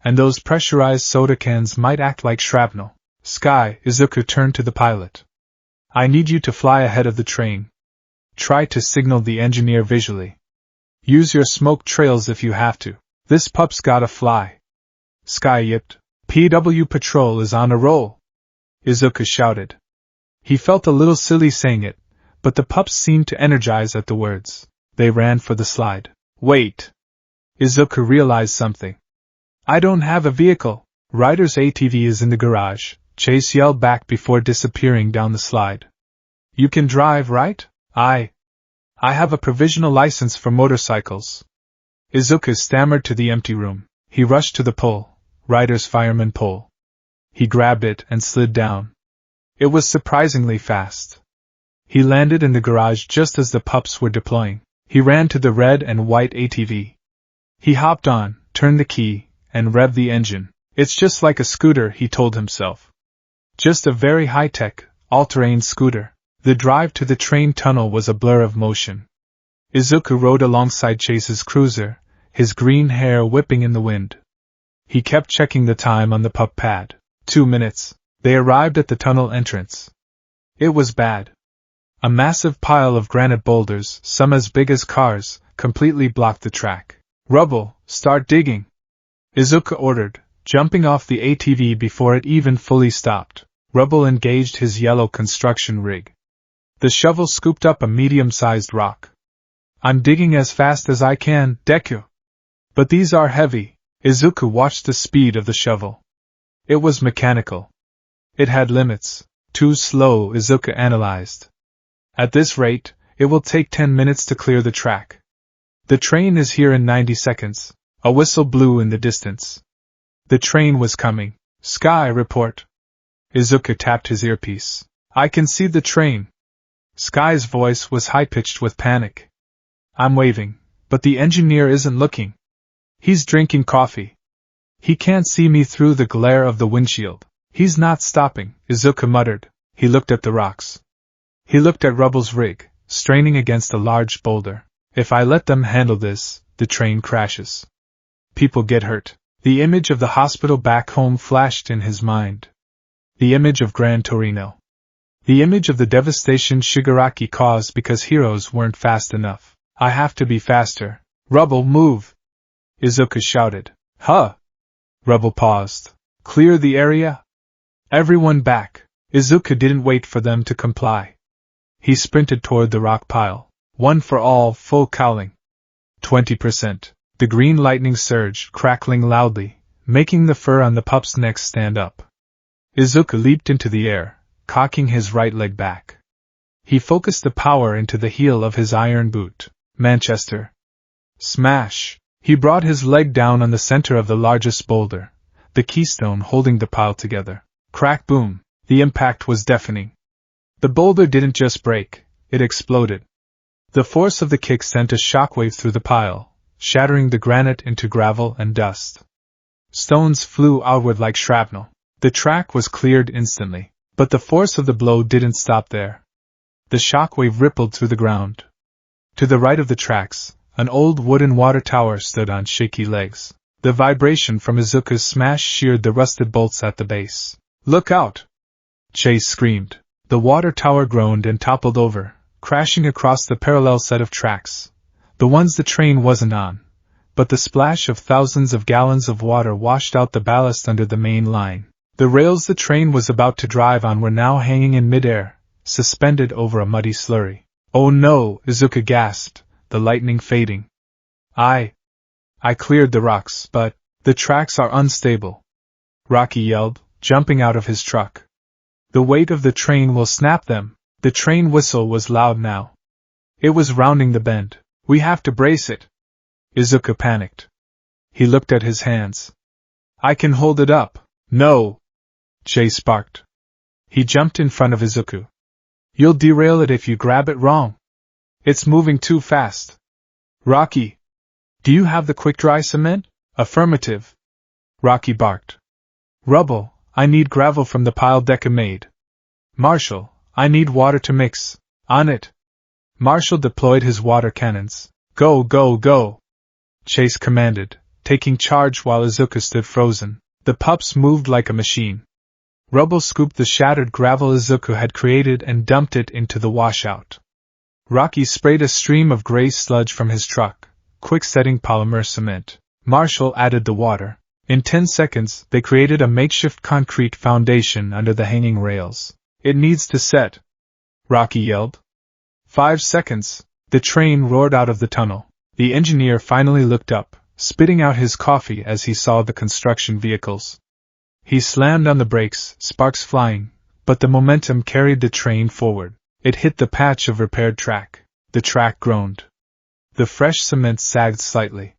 And those pressurized soda cans might act like shrapnel. Sky. Izuku turned to the pilot. I need you to fly ahead of the train. Try to signal the engineer visually. Use your smoke trails if you have to. This pup's gotta fly. Sky yipped. PW Patrol is on a roll. Izuku shouted. He felt a little silly saying it, but the pups seemed to energize at the words. They ran for the slide. Wait. Izuku realized something. I don't have a vehicle. Ryder's ATV is in the garage, Chase yelled back before disappearing down the slide. You can drive, right? I have a provisional license for motorcycles. Izuku stammered to the empty room. He rushed to the pole, Ryder's fireman pole. He grabbed it and slid down. It was surprisingly fast. He landed in the garage just as the pups were deploying. He ran to the red and white ATV. He hopped on, turned the key, and revved the engine. It's just like a scooter, he told himself. Just a very high-tech, all-terrain scooter. The drive to the train tunnel was a blur of motion. Izuku rode alongside Chase's cruiser, his green hair whipping in the wind. He kept checking the time on the pup pad. 2 minutes. They arrived at the tunnel entrance. It was bad. A massive pile of granite boulders, some as big as cars, completely blocked the track. Rubble, start digging. Izuku ordered, jumping off the ATV before it even fully stopped. Rubble engaged his yellow construction rig. The shovel scooped up a medium-sized rock. I'm digging as fast as I can, Deku. But these are heavy. Izuku watched the speed of the shovel. It was mechanical. It had limits. Too slow, Izuku analyzed. At this rate, it will take 10 minutes to clear the track. The train is here in 90 seconds. A whistle blew in the distance. The train was coming. Sky, report. Izuku tapped his earpiece. I can see the train. Sky's voice was high-pitched with panic. I'm waving, but the engineer isn't looking. He's drinking coffee. He can't see me through the glare of the windshield. He's not stopping, Izuku muttered. He looked at the rocks. He looked at Rubble's rig, straining against a large boulder. If I let them handle this, the train crashes. People get hurt. The image of the hospital back home flashed in his mind. The image of Gran Torino. The image of the devastation Shigaraki caused because heroes weren't fast enough. I have to be faster. Rubble, move! Izuku shouted. Huh! Rubble paused. Clear the area? Everyone back. Izuku didn't wait for them to comply. He sprinted toward the rock pile. One for all, full cowling. 20%. The green lightning surged, crackling loudly, making the fur on the pup's neck stand up. Izuku leaped into the air, cocking his right leg back. He focused the power into the heel of his iron boot. Manchester. Smash! He brought his leg down on the center of the largest boulder, the keystone holding the pile together. Crack boom! The impact was deafening. The boulder didn't just break, it exploded. The force of the kick sent a shockwave through the pile, shattering the granite into gravel and dust. Stones flew outward like shrapnel. The track was cleared instantly, but the force of the blow didn't stop there. The shockwave rippled through the ground. To the right of the tracks, an old wooden water tower stood on shaky legs. The vibration from Izuku's smash sheared the rusted bolts at the base. "Look out!" Chase screamed. The water tower groaned and toppled over, crashing across the parallel set of tracks, the ones the train wasn't on, but the splash of thousands of gallons of water washed out the ballast under the main line. The rails the train was about to drive on were now hanging in midair, suspended over a muddy slurry. "Oh no!" Izuku gasped, the lightning fading. I cleared the rocks, but the tracks are unstable," Rocky yelled, jumping out of his truck. "The weight of the train will snap them." The train whistle was loud now. It was rounding the bend. "We have to brace it." Izuku panicked. He looked at his hands. "I can hold it up." "No!" Chase barked. He jumped in front of Izuku. "You'll derail it if you grab it wrong. It's moving too fast." "Rocky, do you have the quick-dry cement?" "Affirmative." Rocky barked. "Rubble, I need gravel from the pile Deku made." "Marshall, I need water to mix." "On it." Marshall deployed his water cannons. "Go, go, go!" Chase commanded, taking charge while Izuku stood frozen. The pups moved like a machine. Rubble scooped the shattered gravel Izuku had created and dumped it into the washout. Rocky sprayed a stream of gray sludge from his truck, quick-setting polymer cement. Marshall added the water. In 10 seconds, they created a makeshift concrete foundation under the hanging rails. "It needs to set," Rocky yelled. 5 seconds. The train roared out of the tunnel. The engineer finally looked up, spitting out his coffee as he saw the construction vehicles. He slammed on the brakes, sparks flying, but the momentum carried the train forward. It hit the patch of repaired track. The track groaned. The fresh cement sagged slightly.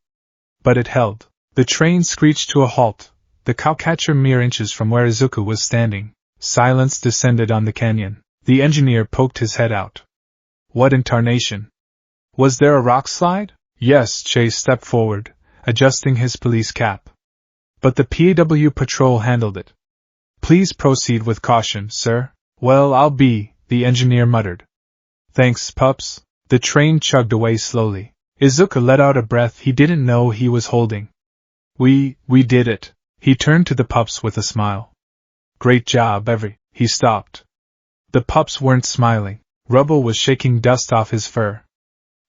But it held. The train screeched to a halt, the cowcatcher mere inches from where Izuku was standing. Silence descended on the canyon. The engineer poked his head out. "What in tarnation? Was there a rock slide?" "Yes," Chase stepped forward, adjusting his police cap. "But the PAW patrol handled it." "Please proceed with caution, sir." "Well, I'll be," the engineer muttered. "Thanks, pups." The train chugged away slowly. Izuku let out a breath he didn't know he was holding. We did it." He turned to the pups with a smile. "Great job, He stopped. The pups weren't smiling. Rubble was shaking dust off his fur.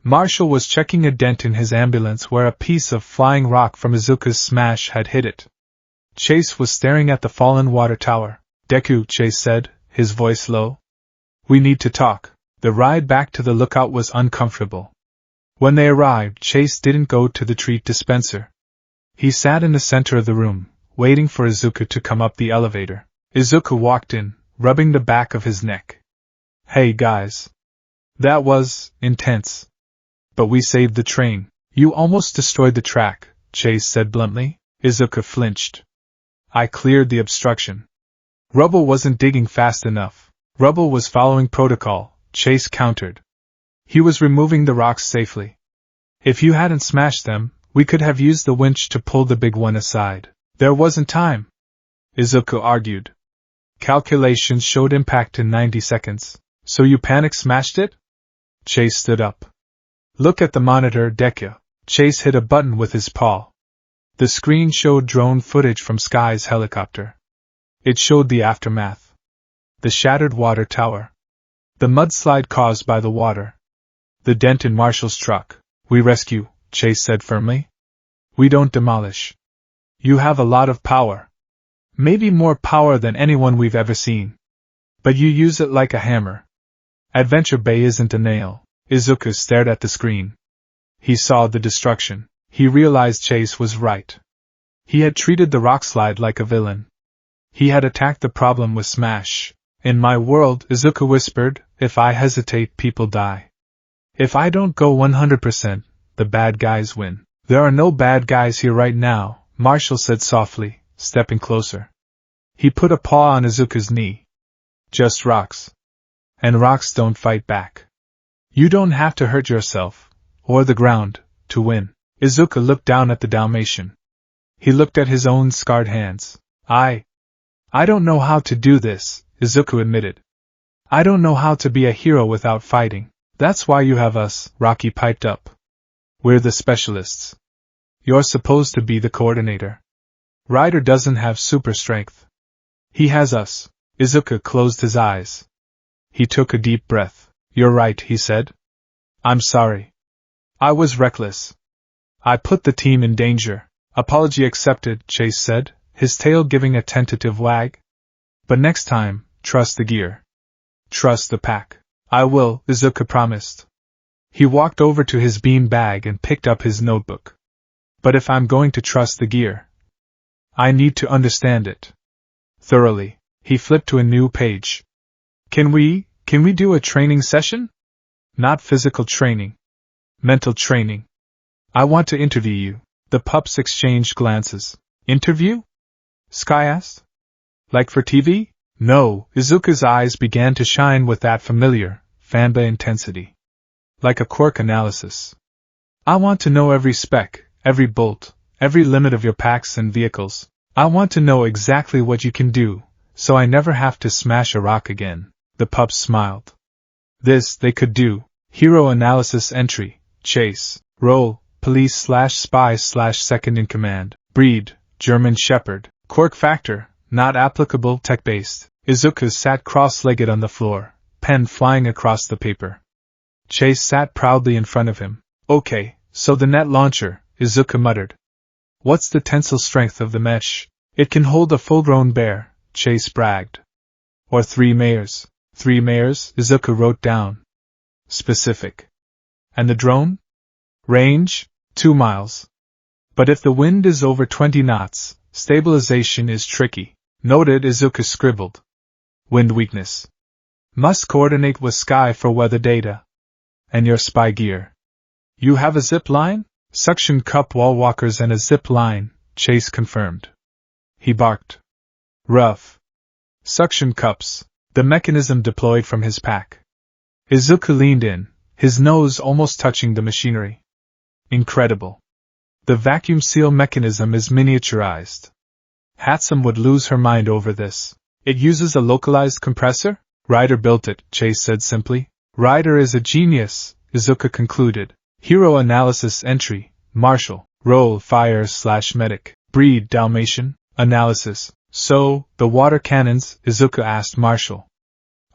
Marshall was checking a dent in his ambulance where a piece of flying rock from Izuku's smash had hit it. Chase was staring at the fallen water tower. "Deku," Chase said, his voice low. "We need to talk." The ride back to the lookout was uncomfortable. When they arrived, Chase didn't go to the treat dispenser. He sat in the center of the room, waiting for Izuku to come up the elevator. Izuku walked in, rubbing the back of his neck. "Hey guys. That was intense. But we saved the train." "You almost destroyed the track," Chase said bluntly. Izuku flinched. "I cleared the obstruction." Rubble wasn't digging fast enough. Rubble was following protocol, Chase countered. He was removing the rocks safely. "If you hadn't smashed them, we could have used the winch to pull the big one aside." "There wasn't time," Izuku argued. "Calculations showed impact in 90 seconds. So you panic-smashed it?" Chase stood up. "Look at the monitor, Deku." Chase hit a button with his paw. The screen showed drone footage from Sky's helicopter. It showed the aftermath. The shattered water tower. The mudslide caused by the water. The dent in Marshall's truck. "We rescue," Chase said firmly. "We don't demolish. You have a lot of power. Maybe more power than anyone we've ever seen. But you use it like a hammer." Adventure Bay isn't a nail. Izuku stared at the screen. He saw the destruction. He realized Chase was right. He had treated the rock slide like a villain. He had attacked the problem with Smash. In my world, Izuku whispered, if I hesitate, people die. If I don't go 100%, the bad guys win. There are no bad guys here right now, Marshall said softly, stepping closer. He put a paw on Izuku's knee. Just rocks. And rocks don't fight back. You don't have to hurt yourself, or the ground, to win. Izuku looked down at the Dalmatian. He looked at his own scarred hands. I don't know how to do this, Izuku admitted. I don't know how to be a hero without fighting. That's why you have us, Rocky piped up. We're the specialists. You're supposed to be the coordinator. Ryder doesn't have super strength. He has us. Izuku closed his eyes. He took a deep breath. You're right, he said. I'm sorry. I was reckless. I put the team in danger. Apology accepted, Chase said, his tail giving a tentative wag. But next time, trust the gear. Trust the pack. I will, Izuku promised. He walked over to his bean bag and picked up his notebook. But if I'm going to trust the gear, I need to understand it thoroughly. He flipped to a new page. Can we do a training session? Not physical training. Mental training. I want to interview you. The pups exchanged glances. Interview? Sky asked. Like for TV? No, Izuku's eyes began to shine with that familiar, fanboy intensity. Like a quirk analysis. I want to know every spec, every bolt, every limit of your packs and vehicles. I want to know exactly what you can do, so I never have to smash a rock again. The pups smiled. This they could do. Hero analysis entry, Chase, role, police/spy/second in command, breed, German Shepherd, quirk factor, not applicable, tech-based. Izuku sat cross-legged on the floor, pen flying across the paper. Chase sat proudly in front of him. Okay, so the net launcher, Izuku muttered. What's the tensile strength of the mesh? It can hold a full-grown bear, Chase bragged. Or 3 mares. 3 mares, Izuku wrote down. Specific. And the drone? Range? 2 miles. But if the wind is over 20 knots, stabilization is tricky. Noted, Izuku scribbled. Wind weakness. Must coordinate with Sky for weather data. And your spy gear. You have a zip line? Suction cup wall walkers and a zip line, Chase confirmed. He barked. Rough. Suction cups, the mechanism deployed from his pack. Izuku leaned in, his nose almost touching the machinery. Incredible. The vacuum seal mechanism is miniaturized. Hatsum would lose her mind over this. It uses a localized compressor? Ryder built it, Chase said simply. Ryder is a genius, Izuku concluded. Hero analysis entry, Marshall, role fire/medic, breed Dalmatian, analysis. So, the water cannons, Izuku asked Marshall.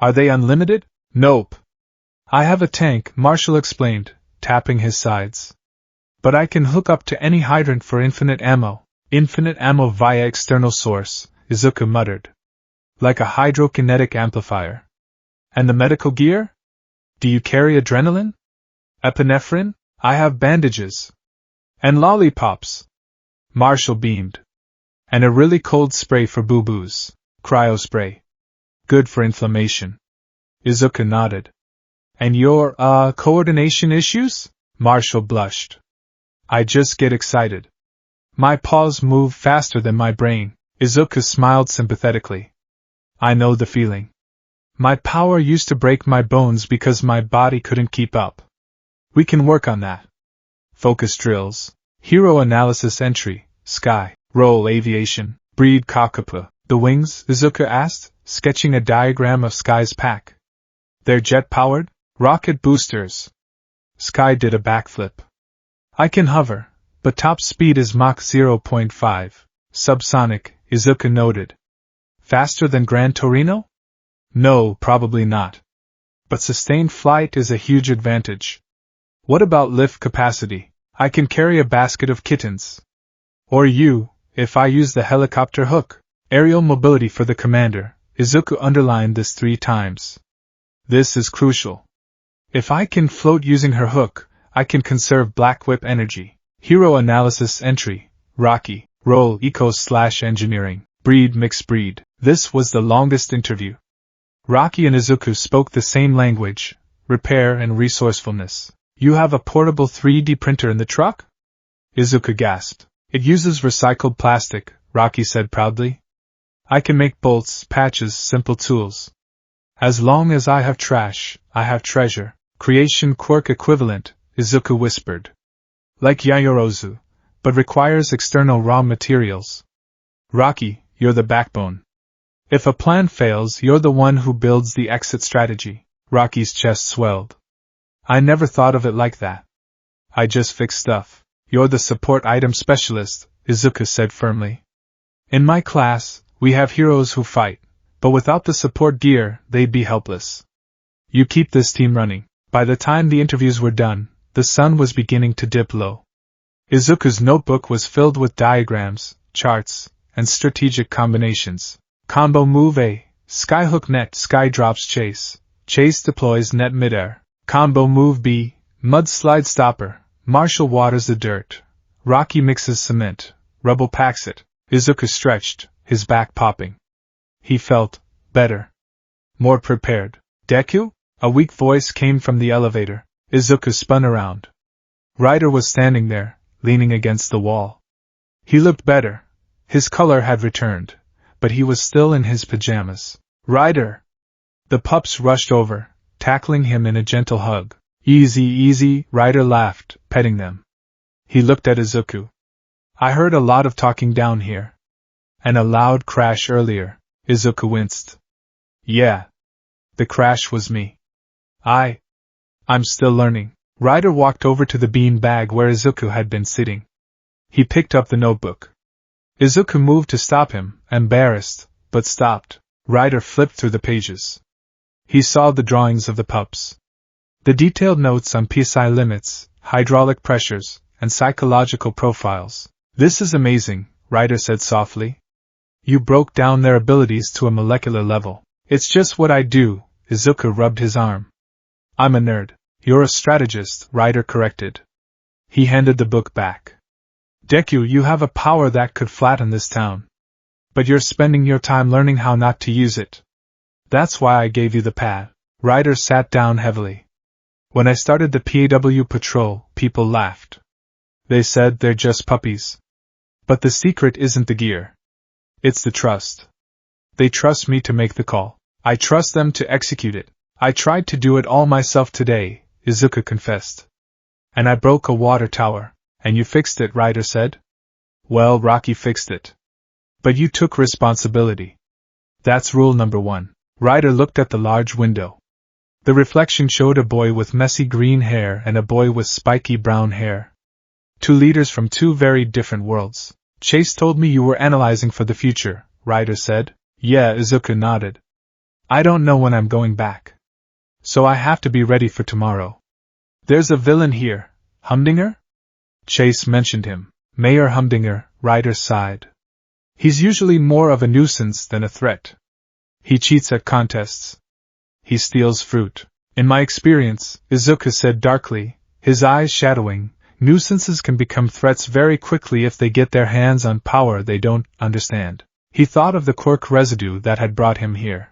Are they unlimited? Nope. I have a tank, Marshall explained, tapping his sides. But I can hook up to any hydrant for infinite ammo. Infinite ammo via external source, Izuku muttered. Like a hydrokinetic amplifier. And the medical gear? Do you carry adrenaline? Epinephrine? I have bandages. And lollipops. Marshall beamed. And a really cold spray for boo-boos. Cryospray. Good for inflammation. Izuku nodded. And your, coordination issues? Marshall blushed. I just get excited. My paws move faster than my brain. Izuku smiled sympathetically. I know the feeling. My power used to break my bones because my body couldn't keep up. We can work on that. Focus drills. Hero analysis entry, Sky, role aviation, breed Kakapu. The wings, Izuku asked, sketching a diagram of Sky's pack. They're jet-powered? Rocket boosters. Sky did a backflip. I can hover, but top speed is Mach 0.5. Subsonic, Izuku noted. Faster than Gran Torino? No, probably not. But sustained flight is a huge advantage. What about lift capacity? I can carry a basket of kittens. Or you, if I use the helicopter hook. Aerial mobility for the commander. Izuku underlined this 3 times. This is crucial. If I can float using her hook, I can conserve Black Whip energy. Hero analysis entry, Rocky, role eco/engineering, breed mixed breed. This was the longest interview. Rocky and Izuku spoke the same language, repair and resourcefulness. You have a portable 3D printer in the truck? Izuku gasped. It uses recycled plastic, Rocky said proudly. I can make bolts, patches, simple tools. As long as I have trash, I have treasure. Creation quirk equivalent, Izuku whispered. Like Yayorozu, but requires external raw materials. Rocky, you're the backbone. If a plan fails, you're the one who builds the exit strategy. Rocky's chest swelled. I never thought of it like that. I just fix stuff. You're the support item specialist, Izuku said firmly. In my class, we have heroes who fight, but without the support gear, they'd be helpless. You keep this team running. By the time the interviews were done, the sun was beginning to dip low. Izuku's notebook was filled with diagrams, charts, and strategic combinations. Combo move A, skyhook net, sky drops chase, chase deploys net midair. Combo move B, mudslide stopper, Marshall waters the dirt. Rocky mixes cement, Rubble packs it. Izuku stretched, his back popping. He felt better. More prepared. Deku? A weak voice came from the elevator. Izuku spun around. Ryder was standing there, leaning against the wall. He looked better. His color had returned, but he was still in his pajamas. Ryder! The pups rushed over, tackling him in a gentle hug. Easy, easy, Ryder laughed, petting them. He looked at Izuku. I heard a lot of talking down here. And a loud crash earlier. Izuku winced. Yeah. The crash was me. I'm still learning. Ryder walked over to the bean bag where Izuku had been sitting. He picked up the notebook. Izuku moved to stop him, embarrassed, but stopped. Ryder flipped through the pages. He saw the drawings of the pups. The detailed notes on PSI limits, hydraulic pressures, and psychological profiles. This is amazing, Ryder said softly. You broke down their abilities to a molecular level. It's just what I do, Izuku rubbed his arm. I'm a nerd. You're a strategist, Ryder corrected. He handed the book back. Deku, you have a power that could flatten this town. But you're spending your time learning how not to use it. That's why I gave you the pad. Ryder sat down heavily. When I started the PAW patrol, people laughed. They said they're just puppies. But the secret isn't the gear. It's the trust. They trust me to make the call. I trust them to execute it. I tried to do it all myself today, Izuku confessed. And I broke a water tower. And you fixed it, Ryder said. Well, Rocky fixed it. But you took responsibility. That's rule number 1. Ryder looked at the large window. The reflection showed a boy with messy green hair and a boy with spiky brown hair. 2 leaders from 2 very different worlds. Chase told me you were analyzing for the future, Ryder said. Yeah, Izuku nodded. I don't know when I'm going back. So I have to be ready for tomorrow. There's a villain here, Humdinger? Chase mentioned him. Mayor Humdinger, Ryder sighed. He's usually more of a nuisance than a threat. He cheats at contests. He steals fruit. In my experience, Izuku said darkly, his eyes shadowing, nuisances can become threats very quickly if they get their hands on power they don't understand. He thought of the quirk residue that had brought him here.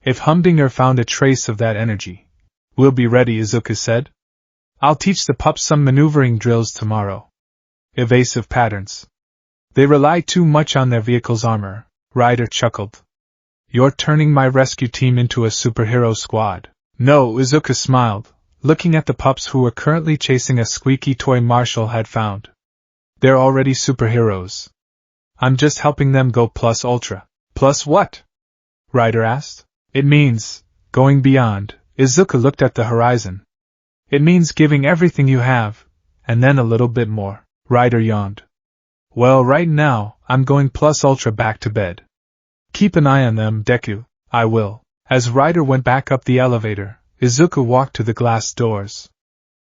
If Humdinger found a trace of that energy. We'll be ready, Izuku said. I'll teach the pups some maneuvering drills tomorrow. Evasive patterns. They rely too much on their vehicle's armor, Ryder chuckled. You're turning my rescue team into a superhero squad. No, Izuku smiled, looking at the pups who were currently chasing a squeaky toy Marshall had found. They're already superheroes. I'm just helping them go plus ultra. Plus what? Ryder asked. It means, going beyond. Izuku looked at the horizon. It means giving everything you have, and then a little bit more. Ryder yawned. Well, right now, I'm going plus ultra back to bed. Keep an eye on them, Deku. I will. As Ryder went back up the elevator, Izuku walked to the glass doors.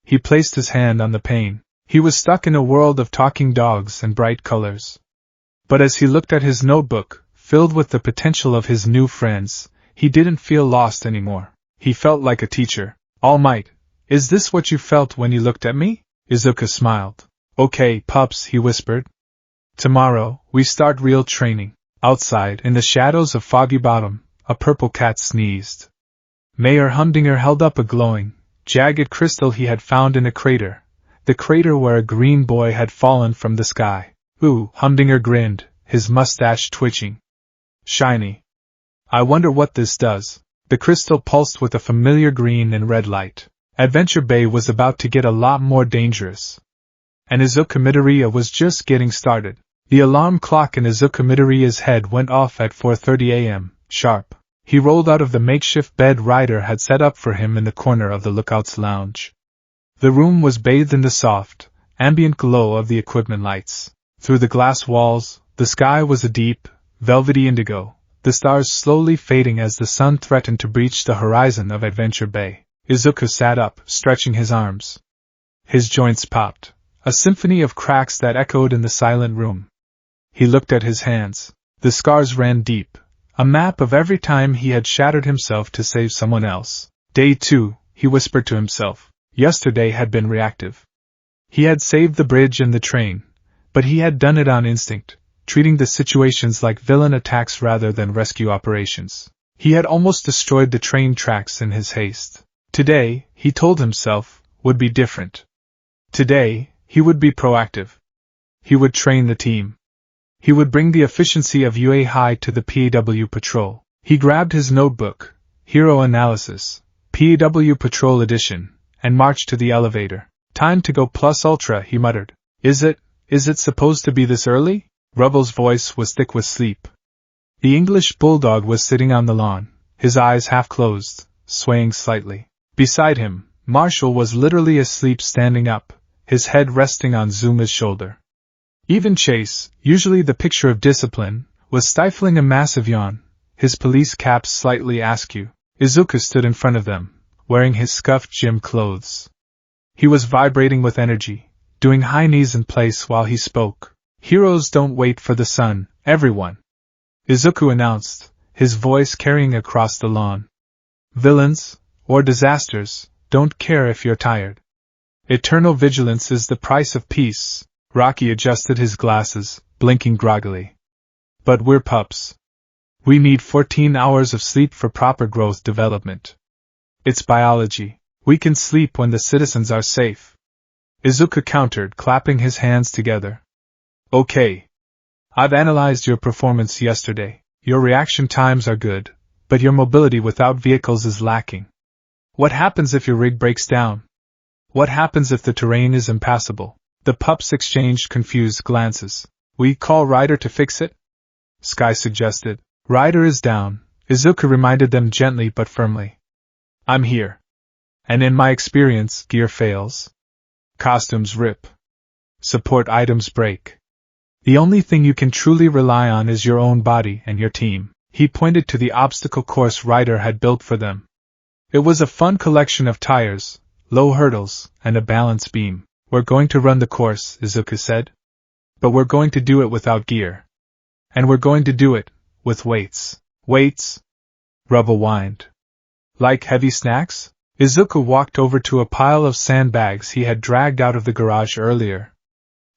He placed his hand on the pane. He was stuck in a world of talking dogs and bright colors. But as he looked at his notebook, filled with the potential of his new friends, he didn't feel lost anymore. He felt like a teacher. All might. Is this what you felt when you looked at me? Izuku smiled. Okay, pups, he whispered. Tomorrow, we start real training. Outside, in the shadows of Foggy Bottom, a purple cat sneezed. Mayor Humdinger held up a glowing, jagged crystal he had found in a crater, the crater where a green boy had fallen from the sky. Ooh, Humdinger grinned, his mustache twitching. Shiny. I wonder what this does. The crystal pulsed with a familiar green and red light. Adventure Bay was about to get a lot more dangerous. And Izuku Midoriya was just getting started. The alarm clock in Izuku Midoriya's head went off at 4:30 a.m., sharp. He rolled out of the makeshift bed Ryder had set up for him in the corner of the lookout's lounge. The room was bathed in the soft, ambient glow of the equipment lights. Through the glass walls, the sky was a deep, velvety indigo, the stars slowly fading as the sun threatened to breach the horizon of Adventure Bay. Izuku sat up, stretching his arms. His joints popped, a symphony of cracks that echoed in the silent room. He looked at his hands. The scars ran deep, a map of every time he had shattered himself to save someone else. Day 2, he whispered to himself. Yesterday had been reactive. He had saved the bridge and the train, but he had done it on instinct, treating the situations like villain attacks rather than rescue operations. He had almost destroyed the train tracks in his haste. Today, he told himself, would be different. Today, he would be proactive. He would train the team. He would bring the efficiency of UA High to the PAW Patrol. He grabbed his notebook, Hero Analysis, PAW Patrol Edition, and marched to the elevator. Time to go plus ultra, he muttered. Is it supposed to be this early? Rubble's voice was thick with sleep. The English bulldog was sitting on the lawn, his eyes half closed, swaying slightly. Beside him, Marshall was literally asleep standing up, his head resting on Zuma's shoulder. Even Chase, usually the picture of discipline, was stifling a massive yawn, his police cap slightly askew. Izuku stood in front of them, wearing his scuffed gym clothes. He was vibrating with energy, doing high knees in place while he spoke. Heroes don't wait for the sun, everyone. Izuku announced, his voice carrying across the lawn. Villains, or disasters, don't care if you're tired. Eternal vigilance is the price of peace. Rocky adjusted his glasses, blinking groggily. But we're pups. We need 14 hours of sleep for proper growth development. It's biology. We can sleep when the citizens are safe. Izuku countered, clapping his hands together. Okay. I've analyzed your performance yesterday. Your reaction times are good, but your mobility without vehicles is lacking. What happens if your rig breaks down? What happens if the terrain is impassable? The pups exchanged confused glances. We call Ryder to fix it? Sky suggested. Ryder is down, Izuku reminded them gently but firmly. I'm here. And in my experience, gear fails. Costumes rip. Support items break. The only thing you can truly rely on is your own body and your team. He pointed to the obstacle course Ryder had built for them. It was a fun collection of tires, low hurdles, and a balance beam. We're going to run the course, Izuku said. But we're going to do it without gear. And we're going to do it with weights. Weights? Rubble whined. Like heavy snacks? Izuku walked over to a pile of sandbags he had dragged out of the garage earlier.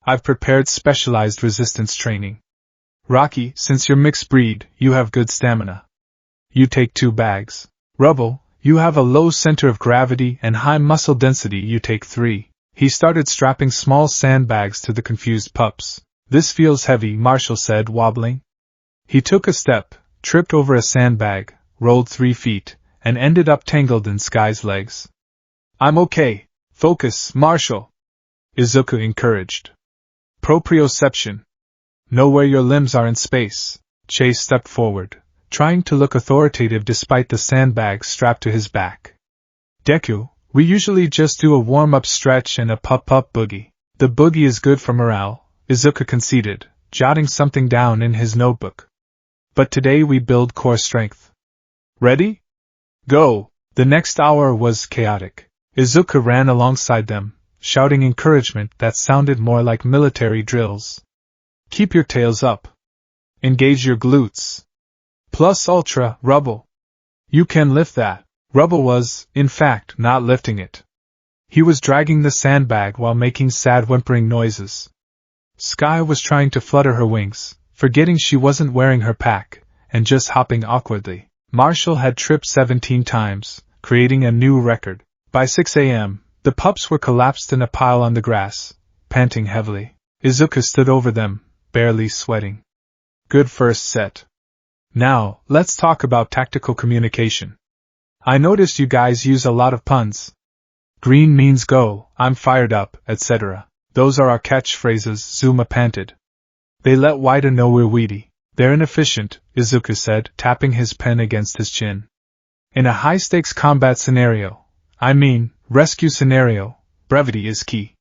I've prepared specialized resistance training. Rocky, since you're mixed breed, you have good stamina. You take 2 bags. Rubble, you have a low center of gravity and high muscle density, you take 3. He started strapping small sandbags to the confused pups. This feels heavy, Marshall said, wobbling. He took a step, tripped over a sandbag, rolled 3 feet, and ended up tangled in Sky's legs. I'm okay. Focus, Marshall. Izuku encouraged. Proprioception. Know where your limbs are in space. Chase stepped forward, trying to look authoritative despite the sandbag strapped to his back. Deku, we usually just do a warm-up stretch and a pup-up boogie. The boogie is good for morale, Izuku conceded, jotting something down in his notebook. But today we build core strength. Ready? Go! The next hour was chaotic. Izuku ran alongside them, shouting encouragement that sounded more like military drills. Keep your tails up. Engage your glutes. Plus ultra, Rubble. You can lift that. Rubble was, in fact, not lifting it. He was dragging the sandbag while making sad whimpering noises. Sky was trying to flutter her wings, forgetting she wasn't wearing her pack, and just hopping awkwardly. Marshall had tripped 17 times, creating a new record. By 6 a.m., the pups were collapsed in a pile on the grass, panting heavily. Izuku stood over them, barely sweating. Good first set. Now, let's talk about tactical communication. I noticed you guys use a lot of puns. Green means go, I'm fired up, etc. Those are our catchphrases, Zuma panted. They let Wida know we're weedy. They're inefficient, Izuku said, tapping his pen against his chin. In a high-stakes combat scenario, rescue scenario, brevity is key.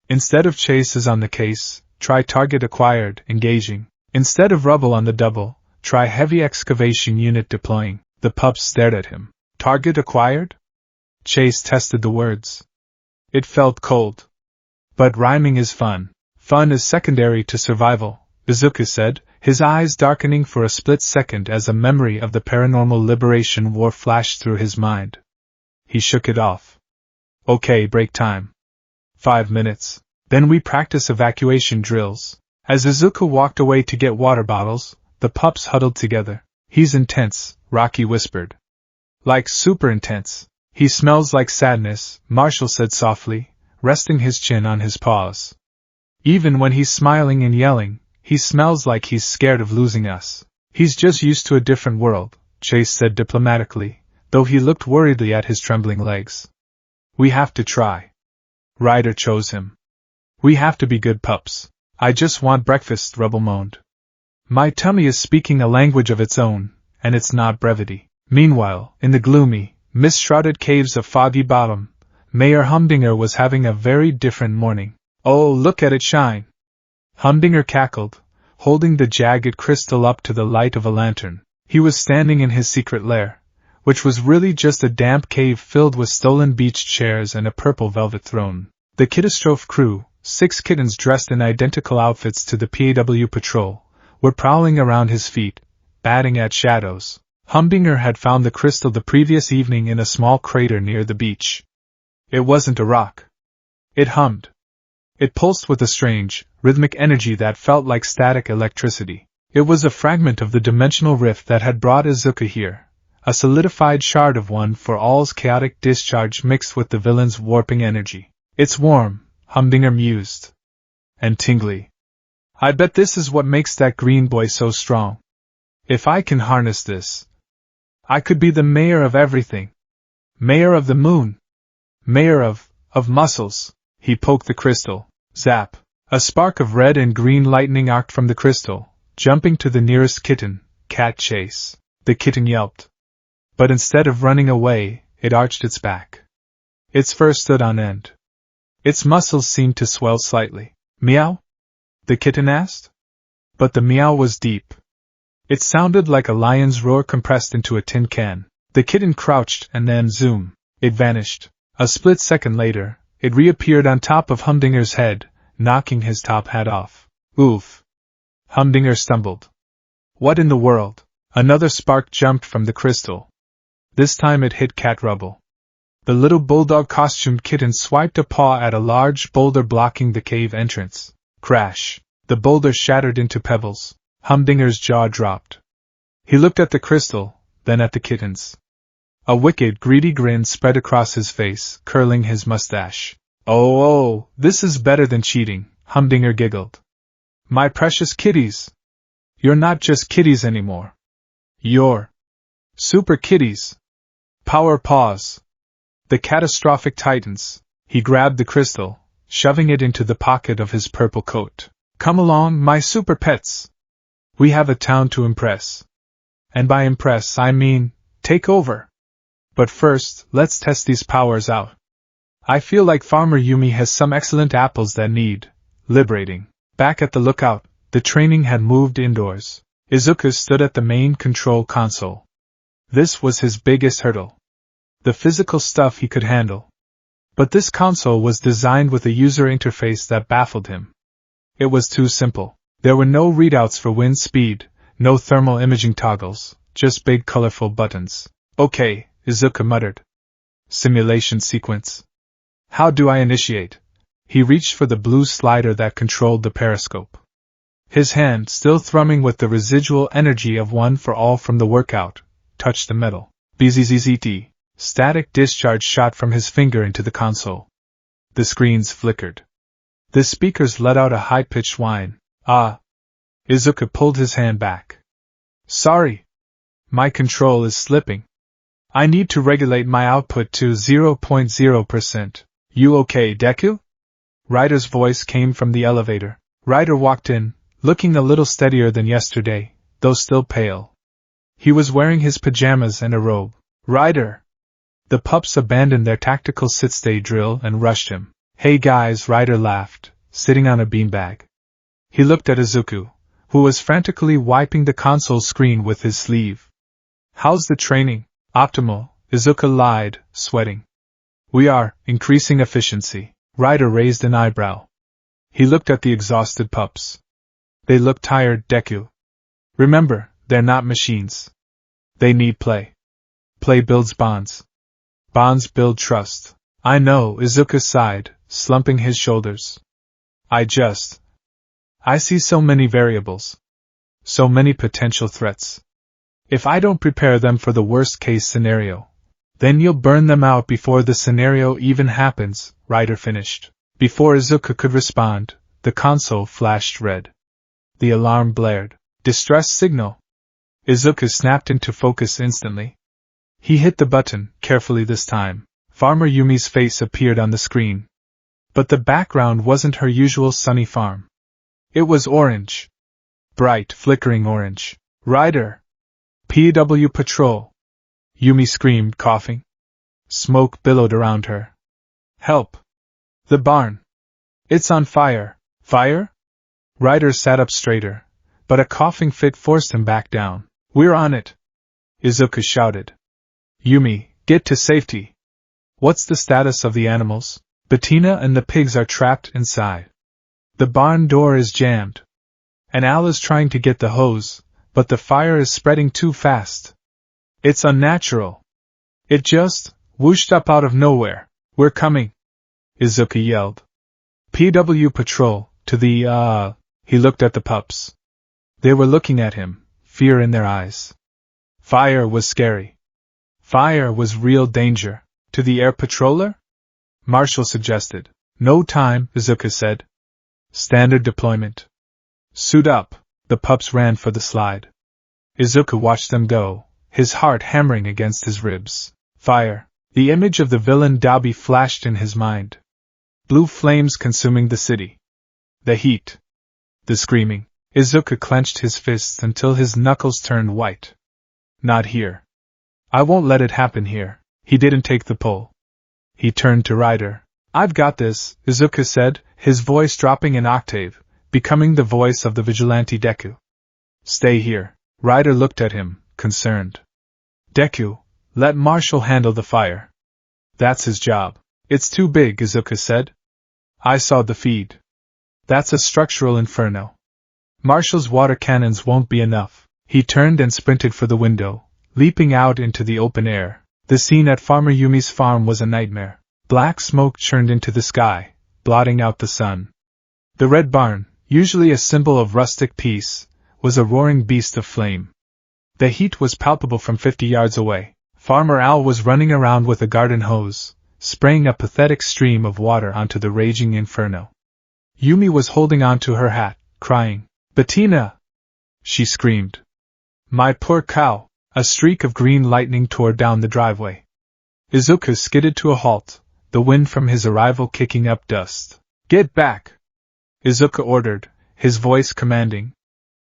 Instead of chases on the case, try target acquired, engaging. Instead of rubble on the double, try heavy excavation unit deploying. The pups stared at him. Target acquired? Chase tested the words. It felt cold. But rhyming is fun. Fun is secondary to survival, Izuku said, his eyes darkening for a split second as a memory of the Paranormal Liberation War flashed through his mind. He shook it off. Okay, break time. 5 minutes. Then we practice evacuation drills. As Izuku walked away to get water bottles, the pups huddled together. He's intense, Rocky whispered. Like super intense. He smells like sadness, Marshall said softly, resting his chin on his paws. Even when he's smiling and yelling, he smells like he's scared of losing us. He's just used to a different world, Chase said diplomatically, though he looked worriedly at his trembling legs. We have to try. Ryder chose him. We have to be good pups. I just want breakfast, Rubble moaned. My tummy is speaking a language of its own, and it's not brevity. Meanwhile, in the gloomy, mist-shrouded caves of Foggy Bottom, Mayor Humdinger was having a very different morning. Oh, look at it shine! Humdinger cackled, holding the jagged crystal up to the light of a lantern. He was standing in his secret lair, which was really just a damp cave filled with stolen beach chairs and a purple velvet throne. The Catastrophe crew, 6 kittens dressed in identical outfits to the PAW patrol, were prowling around his feet, batting at shadows. Humdinger had found the crystal the previous evening in a small crater near the beach. It wasn't a rock. It hummed. It pulsed with a strange, rhythmic energy that felt like static electricity. It was a fragment of the dimensional rift that had brought Izuku here, a solidified shard of one for all's chaotic discharge mixed with the villain's warping energy. It's warm, Humdinger mused. And tingly. I bet this is what makes that green boy so strong. If I can harness this, I could be the mayor of everything. Mayor of the moon. Mayor of muscles. He poked the crystal. Zap. A spark of red and green lightning arced from the crystal, jumping to the nearest kitten, Cat Chase. The kitten yelped. But instead of running away, it arched its back. Its fur stood on end. Its muscles seemed to swell slightly. Meow? The kitten asked. But the meow was deep. It sounded like a lion's roar compressed into a tin can. The kitten crouched and then zoom. It vanished. A split second later, it reappeared on top of Humdinger's head, knocking his top hat off. Oof. Humdinger stumbled. What in the world? Another spark jumped from the crystal. This time it hit Cat Rubble. The little bulldog-costumed kitten swiped a paw at a large boulder blocking the cave entrance. Crash. The boulder shattered into pebbles. Humdinger's jaw dropped. He looked at the crystal, then at the kittens. A wicked, greedy grin spread across his face, curling his mustache. Oh, this is better than cheating, Humdinger giggled. My precious kitties! You're not just kitties anymore. You're super kitties. Power paws. The catastrophic titans. He grabbed the crystal, shoving it into the pocket of his purple coat. Come along, my super pets. We have a town to impress. And by impress I mean, take over. But first, let's test these powers out. I feel like Farmer Yumi has some excellent apples that need liberating. Back at the lookout, the training had moved indoors. Izuku stood at the main control console. This was his biggest hurdle. The physical stuff he could handle. But this console was designed with a user interface that baffled him. It was too simple. There were no readouts for wind speed, no thermal imaging toggles, just big colorful buttons. Okay, Izuku muttered. Simulation sequence. How do I initiate? He reached for the blue slider that controlled the periscope. His hand, still thrumming with the residual energy of one for all from the workout, touched the metal. Bzzzt. Static discharge shot from his finger into the console. The screens flickered. The speakers let out a high-pitched whine. Ah! Izuku pulled his hand back. Sorry. My control is slipping. I need to regulate my output to 0.0%. You okay, Deku? Ryder's voice came from the elevator. Ryder walked in, looking a little steadier than yesterday, though still pale. He was wearing his pajamas and a robe. Ryder! The pups abandoned their tactical sit-stay drill and rushed him. Hey guys, Ryder laughed, sitting on a beanbag. He looked at Izuku, who was frantically wiping the console screen with his sleeve. How's the training? Optimal, Izuku lied, sweating. We are increasing efficiency. Ryder raised an eyebrow. He looked at the exhausted pups. They look tired, Deku. Remember, they're not machines. They need play. Play builds bonds. Bonds build trust. I know, Izuku sighed, slumping his shoulders. I see so many variables. So many potential threats. If I don't prepare them for the worst-case scenario, then you'll burn them out before the scenario even happens, Ryder finished. Before Izuku could respond, the console flashed red. The alarm blared. Distress signal. Izuku snapped into focus instantly. He hit the button, carefully this time. Farmer Yumi's face appeared on the screen. But the background wasn't her usual sunny farm. It was orange. Bright, flickering orange. Ryder! PW Patrol! Yumi screamed, coughing. Smoke billowed around her. Help! The barn! It's on fire! Fire? Ryder sat up straighter, but a coughing fit forced him back down. We're on it! Izuku shouted. Yumi, get to safety! What's the status of the animals? Bettina and the pigs are trapped inside. The barn door is jammed. And Al is trying to get the hose, but the fire is spreading too fast. It's unnatural. It just whooshed up out of nowhere. We're coming! Izuku yelled. PW Patrol, to the, He looked at the pups. They were looking at him, fear in their eyes. Fire was scary. Fire was real danger. To the air patroller? Marshall suggested. No time, Izuku said. Standard deployment. Suit up. The pups ran for the slide. Izuku watched them go, his heart hammering against his ribs. Fire. The image of the villain Dabi flashed in his mind. Blue flames consuming the city. The heat. The screaming. Izuku clenched his fists until his knuckles turned white. Not here. I won't let it happen here. He didn't take the pull. He turned to Ryder. I've got this, Izuku said, his voice dropping an octave, becoming the voice of the vigilante Deku. Stay here. Ryder looked at him, concerned. Deku, let Marshall handle the fire. That's his job. It's too big, Izuku said. I saw the feed. That's a structural inferno. Marshall's water cannons won't be enough. He turned and sprinted for the window, leaping out into the open air. The scene at Farmer Yumi's farm was a nightmare. Black smoke churned into the sky, blotting out the sun. The red barn, usually a symbol of rustic peace, was a roaring beast of flame. The heat was palpable from 50 yards away. Farmer Al was running around with a garden hose, spraying a pathetic stream of water onto the raging inferno. Yumi was holding onto her hat, crying. Bettina! She screamed. My poor cow! A streak of green lightning tore down the driveway. Izuku skidded to a halt, the wind from his arrival kicking up dust. Get back! Izuku ordered, his voice commanding.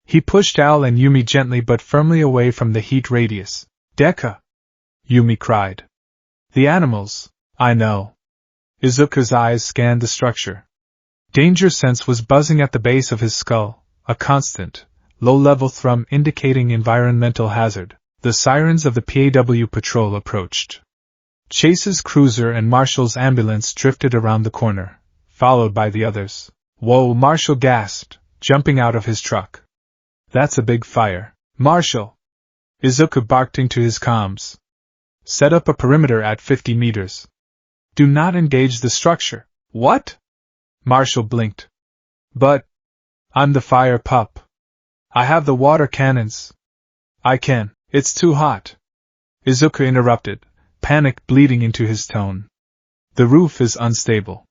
He pushed Al and Yumi gently but firmly away from the heat radius. Deka! Yumi cried. The animals, I know. Izuku's eyes scanned the structure. Danger sense was buzzing at the base of his skull, a constant, low-level thrum indicating environmental hazard. The sirens of the PAW patrol approached. Chase's cruiser and Marshall's ambulance drifted around the corner, followed by the others. Whoa, Marshall gasped, jumping out of his truck. That's a big fire. Marshall! Izuku barked into his comms. Set up a perimeter at 50 meters. Do not engage the structure. What? Marshall blinked. But I'm the fire pup. I have the water cannons. I can. It's too hot. Izuku interrupted, panic bleeding into his tone. The roof is unstable.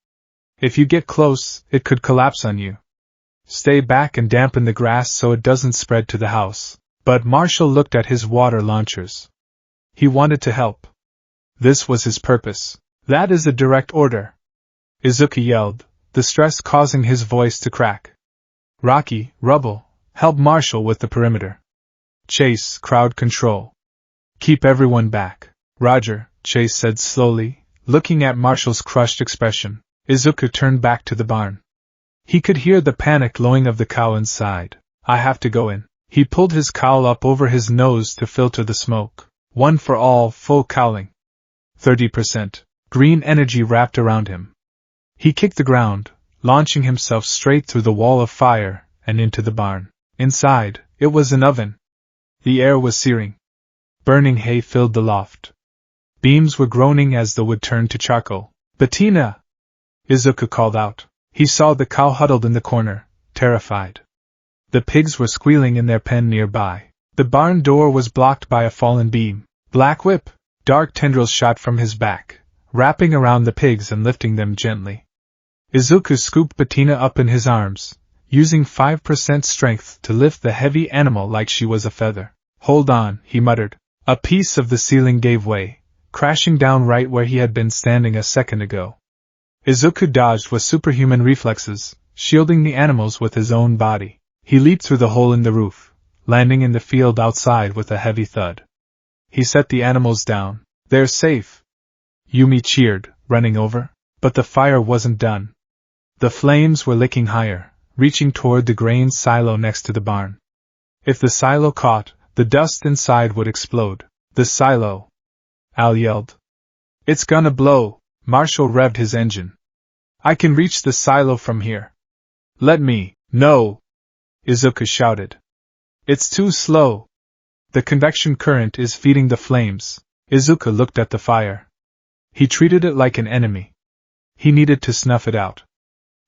If you get close, it could collapse on you. Stay back and dampen the grass so it doesn't spread to the house. But Marshall looked at his water launchers. He wanted to help. This was his purpose. That is a direct order. Izuku yelled, the stress causing his voice to crack. Rocky, Rubble, help Marshall with the perimeter. Chase, crowd control. Keep everyone back. Roger, Chase said slowly, looking at Marshall's crushed expression. Izuku turned back to the barn. He could hear the panic lowing of the cow inside. I have to go in. He pulled his cowl up over his nose to filter the smoke. One for all, full cowling. 30%. Green energy wrapped around him. He kicked the ground, launching himself straight through the wall of fire and into the barn. Inside, it was an oven. The air was searing. Burning hay filled the loft. Beams were groaning as the wood turned to charcoal. Bettina! Izuku called out. He saw the cow huddled in the corner, terrified. The pigs were squealing in their pen nearby. The barn door was blocked by a fallen beam. Black Whip! Dark tendrils shot from his back, wrapping around the pigs and lifting them gently. Izuku scooped Bettina up in his arms, using 5% strength to lift the heavy animal like she was a feather. Hold on, he muttered. A piece of the ceiling gave way, crashing down right where he had been standing a second ago. Izuku dodged with superhuman reflexes, shielding the animals with his own body. He leaped through the hole in the roof, landing in the field outside with a heavy thud. He set the animals down. They're safe. Yumi cheered, running over. But the fire wasn't done. The flames were licking higher, reaching toward the grain silo next to the barn. If the silo caught, the dust inside would explode. The silo! Al yelled. It's gonna blow! Marshall revved his engine. I can reach the silo from here. Let me. No! Izuku shouted. It's too slow. The convection current is feeding the flames. Izuku looked at the fire. He treated it like an enemy. He needed to snuff it out.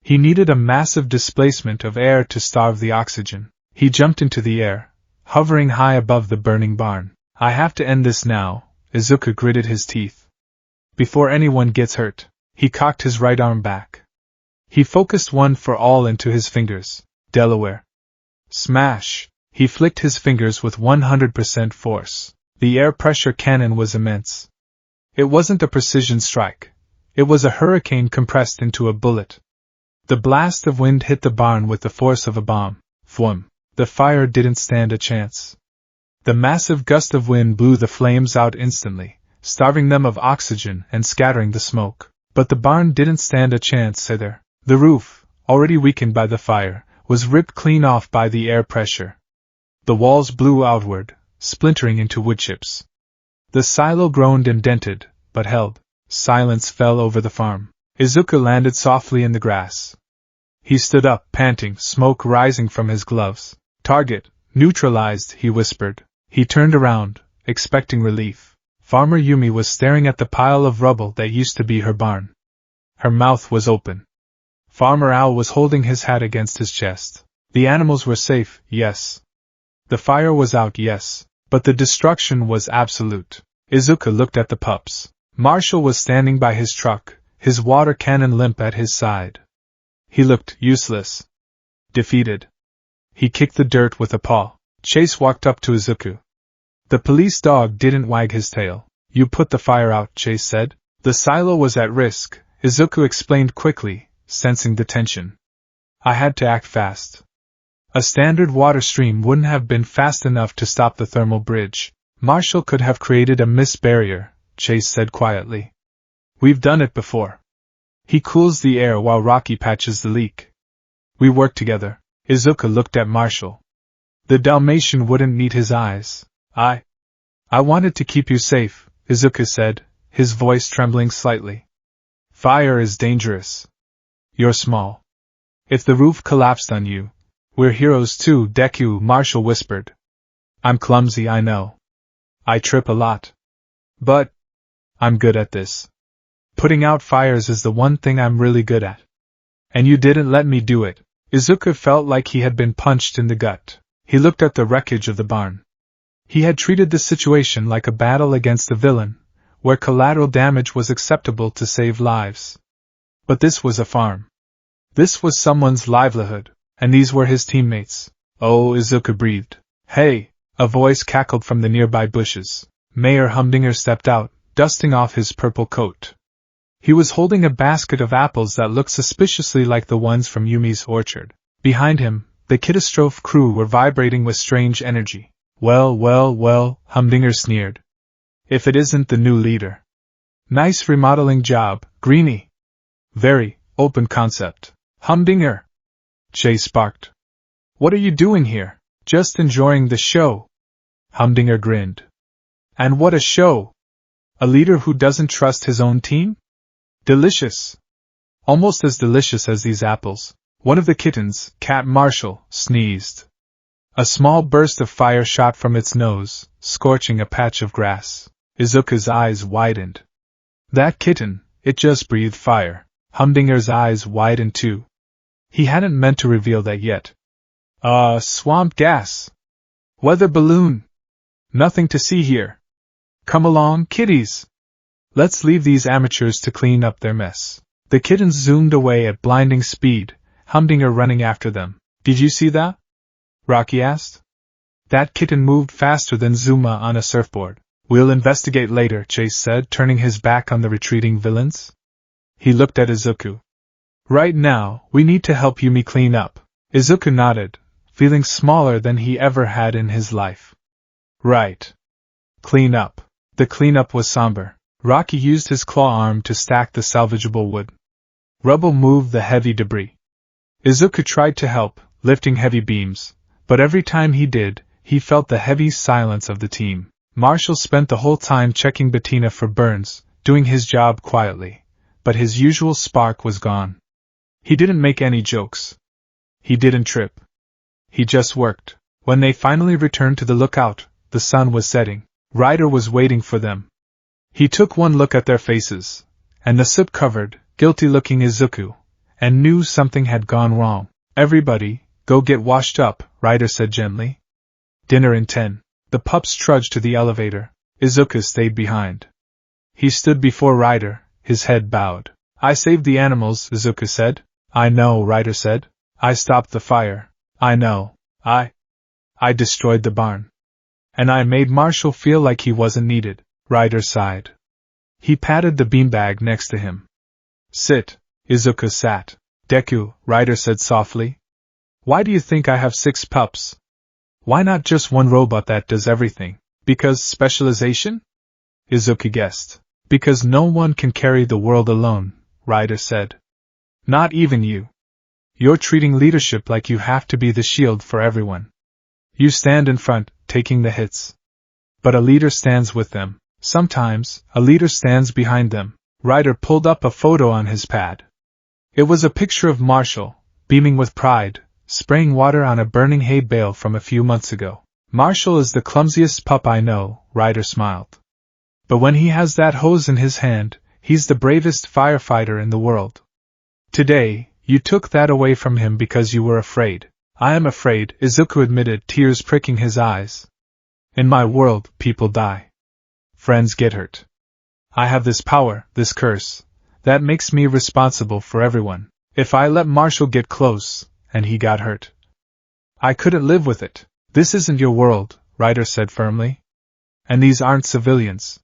He needed a massive displacement of air to starve the oxygen. He jumped into the air, hovering high above the burning barn. I have to end this now, Izuku gritted his teeth. Before anyone gets hurt. He cocked his right arm back. He focused one for all into his fingers. Delaware. Smash! He flicked his fingers with 100% force. The air pressure cannon was immense. It wasn't a precision strike. It was a hurricane compressed into a bullet. The blast of wind hit the barn with the force of a bomb. Thwum! The fire didn't stand a chance. The massive gust of wind blew the flames out instantly, starving them of oxygen and scattering the smoke. But the barn didn't stand a chance either. The roof, already weakened by the fire, was ripped clean off by the air pressure. The walls blew outward, splintering into wood chips. The silo groaned and dented, but held. Silence fell over the farm. Izuku landed softly in the grass. He stood up, panting, smoke rising from his gloves. Target, neutralized, he whispered. He turned around, expecting relief. Farmer Yumi was staring at the pile of rubble that used to be her barn. Her mouth was open. Farmer Owl was holding his hat against his chest. The animals were safe, yes. The fire was out, yes. But the destruction was absolute. Izuku looked at the pups. Marshall was standing by his truck, his water cannon limp at his side. He looked useless. Defeated. He kicked the dirt with a paw. Chase walked up to Izuku. The police dog didn't wag his tail. You put the fire out, Chase said. The silo was at risk, Izuku explained quickly, sensing the tension. I had to act fast. A standard water stream wouldn't have been fast enough to stop the thermal bridge. Marshall could have created a mist barrier, Chase said quietly. We've done it before. He cools the air while Rocky patches the leak. We work together. Izuku looked at Marshall. The Dalmatian wouldn't meet his eyes. I wanted to keep you safe, Izuku said, his voice trembling slightly. Fire is dangerous. You're small. If the roof collapsed on you, we're heroes too, Deku, Marshall whispered. I'm clumsy, I know. I trip a lot. But I'm good at this. Putting out fires is the one thing I'm really good at. And you didn't let me do it. Izuku felt like he had been punched in the gut. He looked at the wreckage of the barn. He had treated the situation like a battle against a villain, where collateral damage was acceptable to save lives. But this was a farm. This was someone's livelihood, and these were his teammates. Oh, Izuku breathed. Hey! A voice cackled from the nearby bushes. Mayor Humdinger stepped out, dusting off his purple coat. He was holding a basket of apples that looked suspiciously like the ones from Yumi's orchard. Behind him, the catastrophe crew were vibrating with strange energy. Well, Humdinger sneered. If it isn't the new leader. Nice remodeling job, Greenie. Very open concept. Humdinger! Chase barked. What are you doing here? Just enjoying the show. Humdinger grinned. And what a show! A leader who doesn't trust his own team? Delicious. Almost as delicious as these apples. One of the kittens, Cat Marshall, sneezed. A small burst of fire shot from its nose, scorching a patch of grass. Izuku's eyes widened. That kitten, it just breathed fire. Humdinger's eyes widened too. He hadn't meant to reveal that yet. Swamp gas. Weather balloon. Nothing to see here. Come along, kitties. Let's leave these amateurs to clean up their mess. The kittens zoomed away at blinding speed, Humdinger running after them. Did you see that? Rocky asked. That kitten moved faster than Zuma on a surfboard. We'll investigate later, Chase said, turning his back on the retreating villains. He looked at Izuku. Right now, we need to help Yumi clean up. Izuku nodded, feeling smaller than he ever had in his life. Right. Clean up. The cleanup was somber. Rocky used his claw arm to stack the salvageable wood. Rubble moved the heavy debris. Izuku tried to help, lifting heavy beams, but every time he did, he felt the heavy silence of the team. Marshall spent the whole time checking Bettina for burns, doing his job quietly, but his usual spark was gone. He didn't make any jokes. He didn't trip. He just worked. When they finally returned to the lookout, the sun was setting. Ryder was waiting for them. He took one look at their faces, and the soot-covered, guilty-looking Izuku, and knew something had gone wrong. Everybody, go get washed up, Ryder said gently. Dinner in 10. The pups trudged to the elevator. Izuku stayed behind. He stood before Ryder, his head bowed. I saved the animals, Izuku said. I know, Ryder said. I stopped the fire. I know. I destroyed the barn. And I made Marshall feel like he wasn't needed. Ryder sighed. He patted the beanbag next to him. Sit. Izuku sat. Deku, Ryder said softly. Why do you think I have 6 pups? Why not just one robot that does everything? Because specialization? Izuku guessed. Because no one can carry the world alone, Ryder said. Not even you. You're treating leadership like you have to be the shield for everyone. You stand in front, taking the hits. But a leader stands with them. Sometimes, a leader stands behind them. Ryder pulled up a photo on his pad. It was a picture of Marshall, beaming with pride, spraying water on a burning hay bale from a few months ago. Marshall is the clumsiest pup I know, Ryder smiled. But when he has that hose in his hand, he's the bravest firefighter in the world. Today, you took that away from him because you were afraid. I am afraid, Izuku admitted, tears pricking his eyes. In my world, people die. Friends get hurt. I have this power, this curse, that makes me responsible for everyone. If I let Marshall get close, and he got hurt, I couldn't live with it. This isn't your world, Ryder said firmly. And these aren't civilians.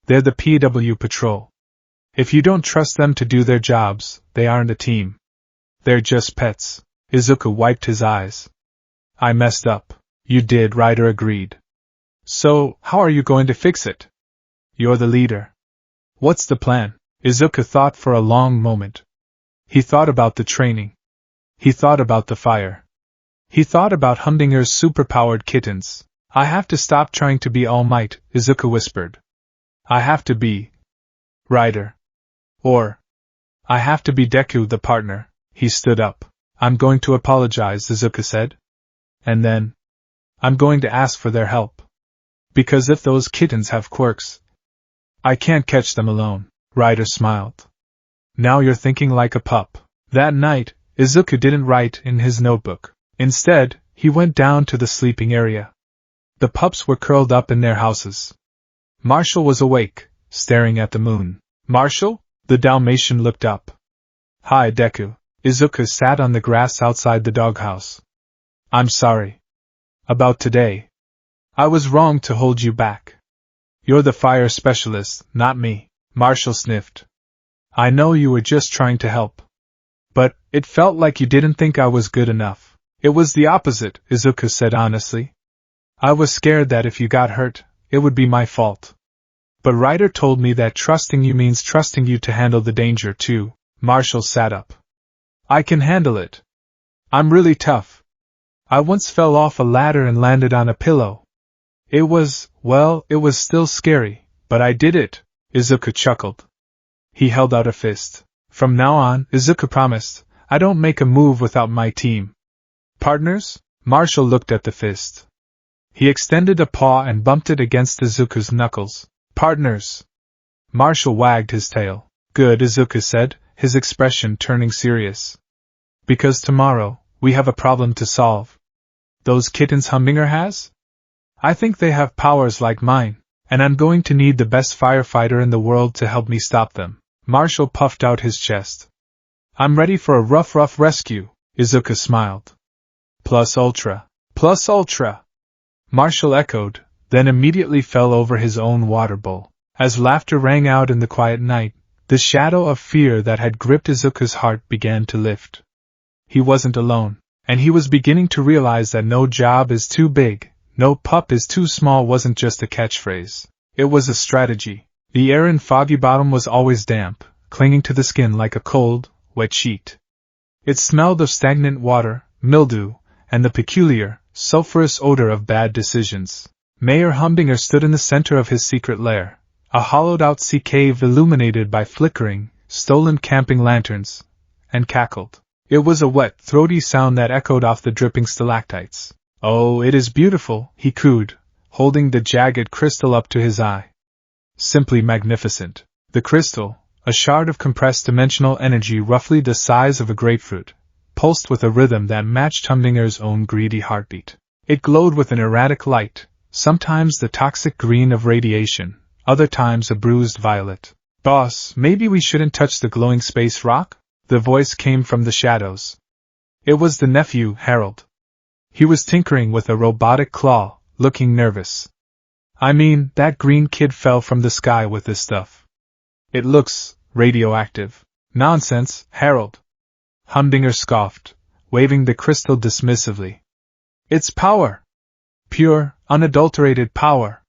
They're the PW Patrol. If you don't trust them to do their jobs, they aren't a team. They're just pets. Izuku wiped his eyes. I messed up. You did, Ryder agreed. So, how are you going to fix it? You're the leader. What's the plan? Izuku thought for a long moment. He thought about the training. He thought about the fire. He thought about Humdinger's superpowered kittens. I have to stop trying to be All Might, Izuku whispered. I have to be Ryder. Or I have to be Deku the partner. He stood up. I'm going to apologize, Izuku said. And then I'm going to ask for their help. Because if those kittens have quirks, I can't catch them alone, Ryder smiled. Now you're thinking like a pup. That night, Izuku didn't write in his notebook. Instead, he went down to the sleeping area. The pups were curled up in their houses. Marshall was awake, staring at the moon. Marshall? The Dalmatian looked up. Hi, Deku. Izuku sat on the grass outside the doghouse. I'm sorry. About today. I was wrong to hold you back. You're the fire specialist, not me. Marshall sniffed. I know you were just trying to help. But, it felt like you didn't think I was good enough. It was the opposite, Izuku said honestly. I was scared that if you got hurt, it would be my fault. But Ryder told me that trusting you means trusting you to handle the danger too. Marshall sat up. I can handle it. I'm really tough. I once fell off a ladder and landed on a pillow. It was still scary, but I did it, Izuku chuckled. He held out a fist. From now on, Izuku promised, I don't make a move without my team. Partners? Marshall looked at the fist. He extended a paw and bumped it against Izuku's knuckles. Partners. Marshall wagged his tail. Good, Izuku said, his expression turning serious. Because tomorrow, we have a problem to solve. Those kittens Humdinger has? I think they have powers like mine, and I'm going to need the best firefighter in the world to help me stop them. Marshall puffed out his chest. I'm ready for a rough rescue, Izuku smiled. Plus ultra. Plus ultra. Marshall echoed, then immediately fell over his own water bowl. As laughter rang out in the quiet night, the shadow of fear that had gripped Izuku's heart began to lift. He wasn't alone, and he was beginning to realize that no job is too big, no pup is too small wasn't just a catchphrase. It was a strategy. The air in Foggy Bottom was always damp, clinging to the skin like a cold, wet sheet. It smelled of stagnant water, mildew, and the peculiar, sulphurous odor of bad decisions. Mayor Humdinger stood in the center of his secret lair, a hollowed-out sea cave illuminated by flickering, stolen camping lanterns, and cackled. It was a wet, throaty sound that echoed off the dripping stalactites. Oh, it is beautiful, he cooed, holding the jagged crystal up to his eye. Simply magnificent. The crystal, a shard of compressed dimensional energy roughly the size of a grapefruit, pulsed with a rhythm that matched Humdinger's own greedy heartbeat. It glowed with an erratic light, sometimes the toxic green of radiation, other times a bruised violet. Boss, maybe we shouldn't touch the glowing space rock? The voice came from the shadows. It was the nephew, Harold. He was tinkering with a robotic claw, looking nervous. I mean, that green kid fell from the sky with this stuff. It looks radioactive. Nonsense, Harold. Humdinger scoffed, waving the crystal dismissively. It's power. Pure, unadulterated power.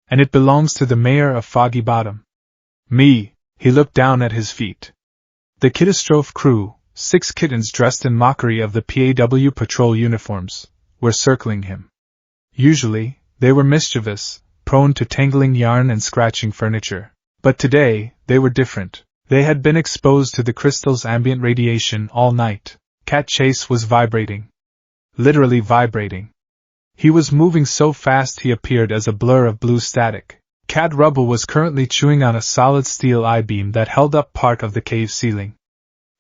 And it belongs to the mayor of Foggy Bottom. Me. He looked down at his feet. The catastrophe crew, 6 kittens dressed in mockery of the PAW patrol uniforms, were circling him. Usually, they were mischievous, prone to tangling yarn and scratching furniture. But today, they were different. They had been exposed to the crystal's ambient radiation all night. Cat Chase was vibrating. Literally vibrating. He was moving so fast he appeared as a blur of blue static. Cat Rubble was currently chewing on a solid steel I-beam that held up part of the cave ceiling.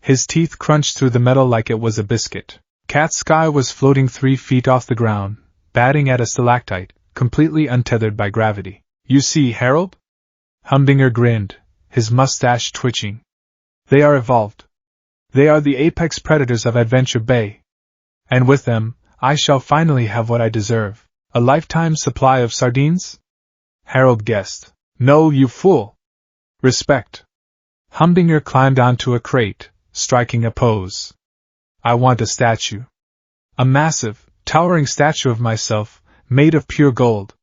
His teeth crunched through the metal like it was a biscuit. Cat Sky was floating 3 feet off the ground, batting at a stalactite, completely untethered by gravity. You see, Harold? Humdinger grinned, his mustache twitching. They are evolved. They are the apex predators of Adventure Bay. And with them, I shall finally have what I deserve. A lifetime supply of sardines? Harold guessed. No, you fool. Respect. Humdinger climbed onto a crate, striking a pose. I want a statue. A massive, towering statue of myself, made of pure gold.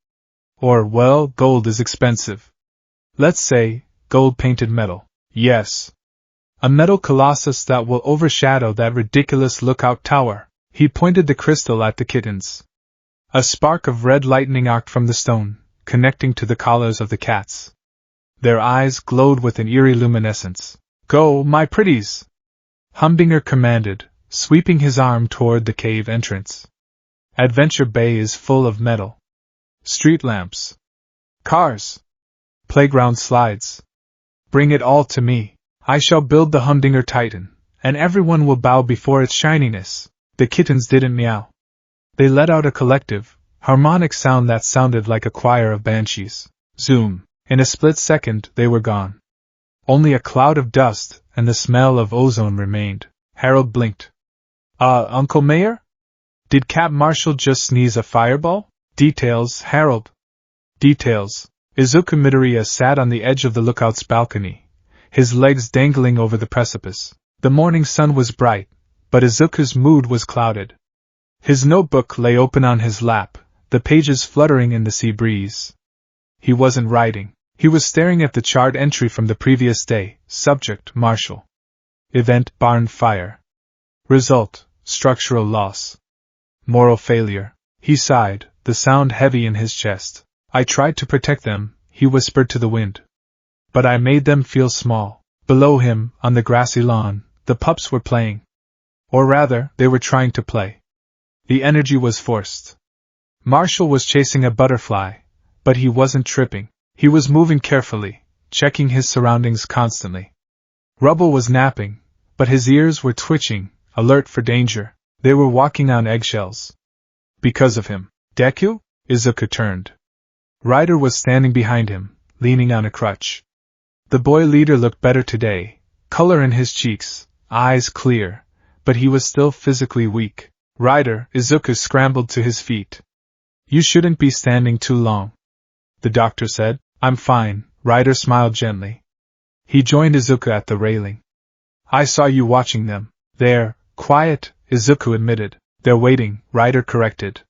Or, well, gold is expensive. Let's say, gold-painted metal. Yes. A metal colossus that will overshadow that ridiculous lookout tower. He pointed the crystal at the kittens. A spark of red lightning arced from the stone, connecting to the collars of the cats. Their eyes glowed with an eerie luminescence. Go, my pretties! Humdinger commanded, sweeping his arm toward the cave entrance. Adventure Bay is full of metal. Street lamps. Cars. Playground slides. Bring it all to me. I shall build the Humdinger Titan, and everyone will bow before its shininess. The kittens didn't meow. They let out a collective, harmonic sound that sounded like a choir of banshees. Zoom. In a split second, they were gone. Only a cloud of dust and the smell of ozone remained. Harold blinked. Uncle Mayor? Did Cap Marshall just sneeze a fireball? Details, Harold. Details. Izuku Midoriya sat on the edge of the lookout's balcony, his legs dangling over the precipice. The morning sun was bright, but Izuku's mood was clouded. His notebook lay open on his lap, the pages fluttering in the sea breeze. He wasn't writing. He was staring at the charred entry from the previous day. Subject, Marshall. Event, barn fire. Result, structural loss. Moral failure. He sighed, the sound heavy in his chest. I tried to protect them, he whispered to the wind. But I made them feel small. Below him, on the grassy lawn, the pups were playing. Or rather, they were trying to play. The energy was forced. Marshall was chasing a butterfly, but he wasn't tripping. He was moving carefully, checking his surroundings constantly. Rubble was napping, but his ears were twitching, alert for danger. They were walking on eggshells. Because of him. Deku? Izuku turned. Ryder was standing behind him, leaning on a crutch. The boy leader looked better today, color in his cheeks, eyes clear, but he was still physically weak. Ryder, Izuku scrambled to his feet. You shouldn't be standing too long. The doctor said. I'm fine, Ryder smiled gently. He joined Izuku at the railing. I saw you watching them. They're quiet, Izuku admitted. They're waiting, Ryder corrected.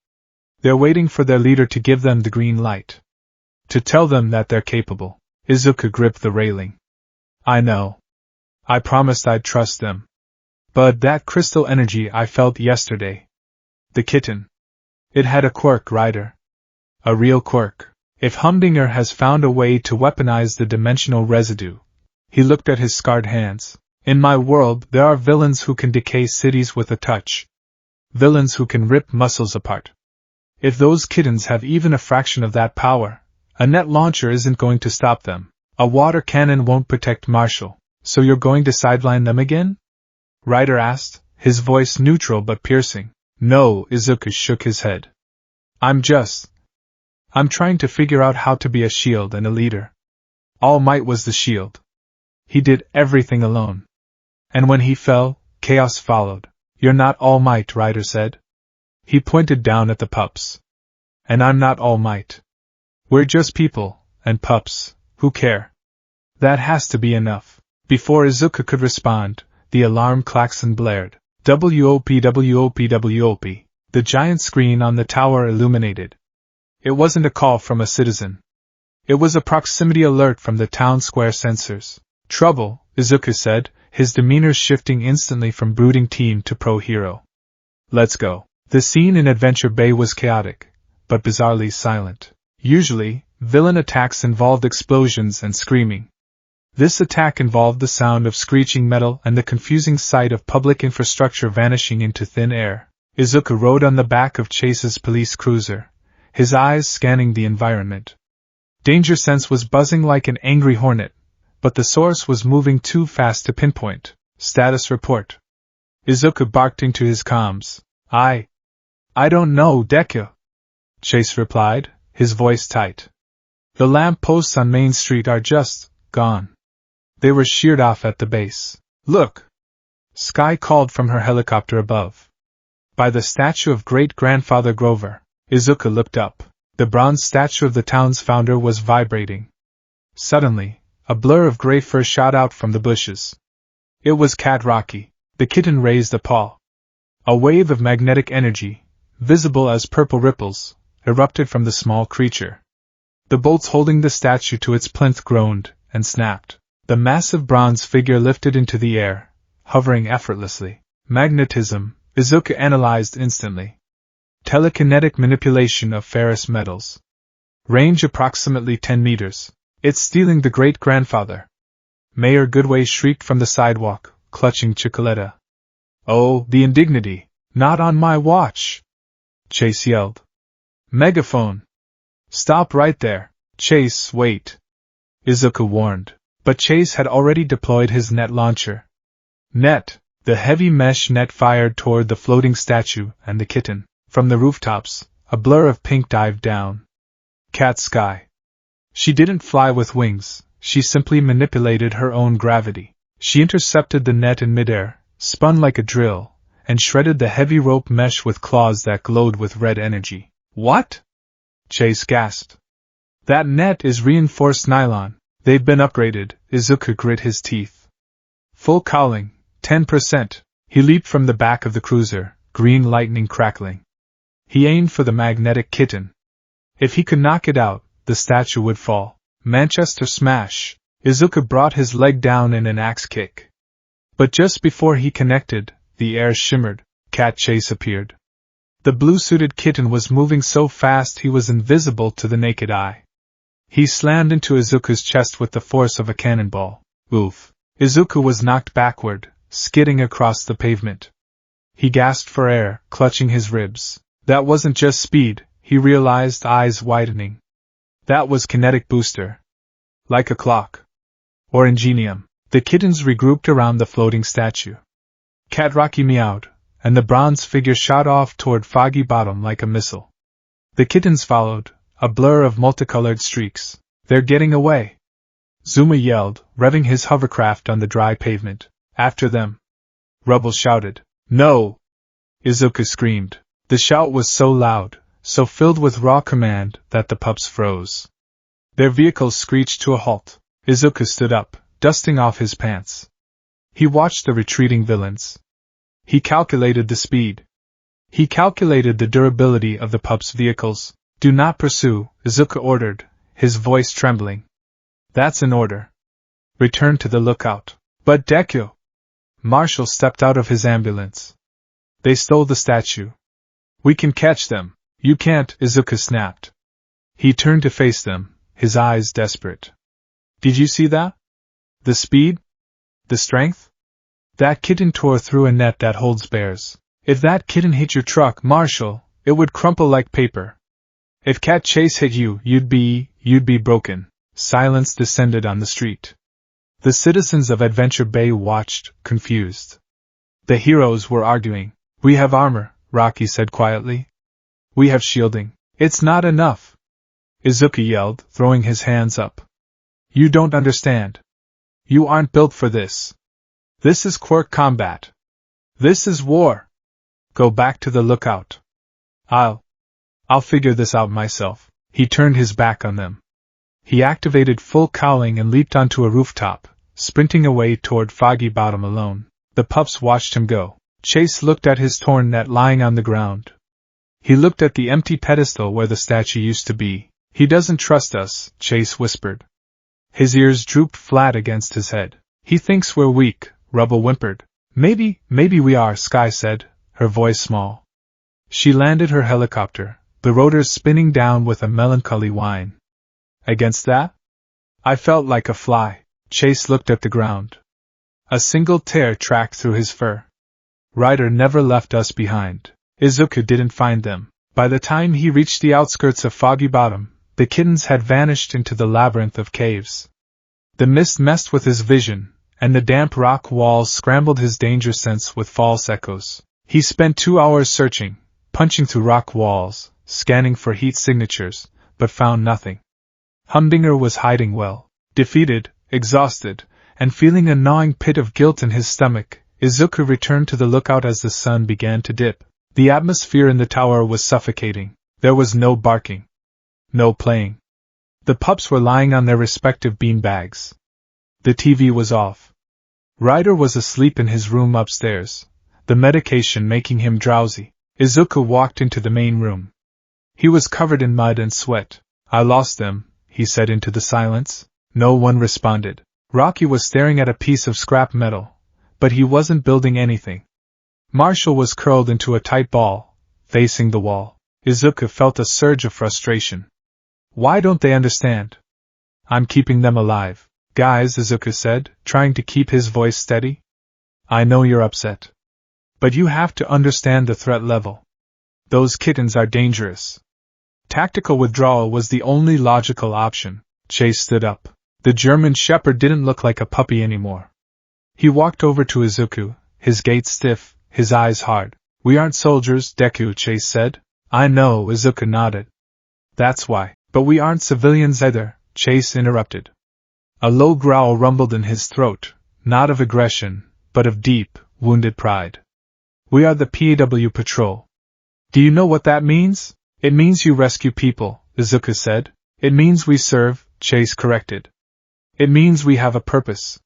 They're waiting for their leader to give them the green light. To tell them that they're capable. Izuku gripped the railing. I know. I promised I'd trust them. But that crystal energy I felt yesterday. The kitten. It had a quirk, Ryder. A real quirk. If Humdinger has found a way to weaponize the dimensional residue. He looked at his scarred hands. In my world, there are villains who can decay cities with a touch. Villains who can rip muscles apart. If those kittens have even a fraction of that power, a net launcher isn't going to stop them. A water cannon won't protect Marshall. So you're going to sideline them again? Ryder asked, his voice neutral but piercing. No, Izuku shook his head. I'm trying to figure out how to be a shield and a leader. All Might was the shield. He did everything alone. And when he fell, chaos followed. You're not All Might, Ryder said. He pointed down at the pups. And I'm not All Might. We're just people, and pups, who care. That has to be enough. Before Izuku could respond, the alarm klaxon blared. WOP WOP WOP. The giant screen on the tower illuminated. It wasn't a call from a citizen. It was a proximity alert from the town square sensors. Trouble, Izuku said, his demeanor shifting instantly from brooding teen to pro-hero. Let's go. The scene in Adventure Bay was chaotic, but bizarrely silent. Usually, villain attacks involved explosions and screaming. This attack involved the sound of screeching metal and the confusing sight of public infrastructure vanishing into thin air. Izuku rode on the back of Chase's police cruiser, his eyes scanning the environment. Danger sense was buzzing like an angry hornet, but the source was moving too fast to pinpoint. Status report. Izuku barked into his comms. I don't know, Deku. Chase replied, his voice tight. The lamp posts on Main Street are just gone. They were sheared off at the base. Look! Sky called from her helicopter above. By the statue of great-grandfather Grover. Izuku looked up. The bronze statue of the town's founder was vibrating. Suddenly, a blur of gray fur shot out from the bushes. It was Cat Rocky. The kitten raised a paw. A wave of magnetic energy, visible as purple ripples, erupted from the small creature. The bolts holding the statue to its plinth groaned and snapped. The massive bronze figure lifted into the air, hovering effortlessly. Magnetism, Izuku analyzed instantly. Telekinetic manipulation of ferrous metals. Range approximately 10 meters. It's stealing the great-grandfather. Mayor Goodway shrieked from the sidewalk, clutching Chicoletta. Oh, the indignity! Not on my watch! Chase yelled. Megaphone! Stop right there! Chase, wait! Izuku warned, but Chase had already deployed his net launcher. Net! The heavy mesh net fired toward the floating statue and the kitten. From the rooftops, a blur of pink dived down. Cat sky. She didn't fly with wings, she simply manipulated her own gravity. She intercepted the net in midair, spun like a drill, and shredded the heavy rope mesh with claws that glowed with red energy. What? Chase gasped. That net is reinforced nylon. They've been upgraded. Izuku grit his teeth. Full cowling, 10%. He leaped from the back of the cruiser, green lightning crackling. He aimed for the magnetic kitten. If he could knock it out, the statue would fall. Manchester smash. Izuku brought his leg down in an axe kick. But just before he connected, the air shimmered. Cat Chase appeared. The blue-suited kitten was moving so fast he was invisible to the naked eye. He slammed into Izuku's chest with the force of a cannonball. Oof. Izuku was knocked backward, skidding across the pavement. He gasped for air, clutching his ribs. That wasn't just speed, he realized, eyes widening. That was kinetic booster. Like a clock. Or ingenium. The kittens regrouped around the floating statue. Cat Rocky meowed, and the bronze figure shot off toward Foggy Bottom like a missile. The kittens followed, a blur of multicolored streaks. They're getting away! Zuma yelled, revving his hovercraft on the dry pavement. After them! Rubble shouted. No! Izuku screamed. The shout was so loud, so filled with raw command, that the pups froze. Their vehicles screeched to a halt. Izuku stood up, dusting off his pants. He watched the retreating villains. He calculated the speed. He calculated the durability of the pups' vehicles. Do not pursue, Izuku ordered, his voice trembling. That's an order. Return to the lookout. But Deku! Marshall stepped out of his ambulance. They stole the statue. We can catch them. You can't, Izuku snapped. He turned to face them, his eyes desperate. Did you see that? The speed? The strength? That kitten tore through a net that holds bears. If that kitten hit your truck, Marshall, it would crumple like paper. If Cat Chase hit you, you'd be broken. Silence descended on the street. The citizens of Adventure Bay watched, confused. The heroes were arguing. We have armor, Rocky said quietly. We have shielding. It's not enough. Izuku yelled, throwing his hands up. You don't understand. You aren't built for this. This is quirk combat. This is war. Go back to the lookout. I'll figure this out myself. He turned his back on them. He activated full cowling and leaped onto a rooftop, sprinting away toward Foggy Bottom alone. The pups watched him go. Chase looked at his torn net lying on the ground. He looked at the empty pedestal where the statue used to be. He doesn't trust us, Chase whispered. His ears drooped flat against his head. He thinks we're weak, Rubble whimpered. Maybe we are, Sky said, her voice small. She landed her helicopter, the rotors spinning down with a melancholy whine. Against that? I felt like a fly. Chase looked at the ground. A single tear tracked through his fur. Ryder never left us behind. Izuku didn't find them. By the time he reached the outskirts of Foggy Bottom, the kittens had vanished into the labyrinth of caves. The mist messed with his vision, and the damp rock walls scrambled his danger sense with false echoes. He spent 2 hours searching, punching through rock walls, scanning for heat signatures, but found nothing. Humdinger was hiding well. Defeated, exhausted, and feeling a gnawing pit of guilt in his stomach, Izuku returned to the lookout as the sun began to dip. The atmosphere in the tower was suffocating. There was no barking. No playing. The pups were lying on their respective beanbags. The TV was off. Ryder was asleep in his room upstairs, the medication making him drowsy. Izuku walked into the main room. He was covered in mud and sweat. I lost them, he said into the silence. No one responded. Rocky was staring at a piece of scrap metal, but he wasn't building anything. Marshall was curled into a tight ball, facing the wall. Izuku felt a surge of frustration. Why don't they understand? I'm keeping them alive. Guys, Izuku said, trying to keep his voice steady. I know you're upset. But you have to understand the threat level. Those kittens are dangerous. Tactical withdrawal was the only logical option. Chase stood up. The German shepherd didn't look like a puppy anymore. He walked over to Izuku, his gait stiff, his eyes hard. "We aren't soldiers," Deku, Chase said. "I know," Izuku nodded. "That's why. But we aren't civilians either," Chase interrupted. A low growl rumbled in his throat, not of aggression, but of deep, wounded pride. "We are the PAW Patrol." "Do you know what that means?" "It means you rescue people," Izuku said. "It means we serve," Chase corrected. "It means we have a purpose.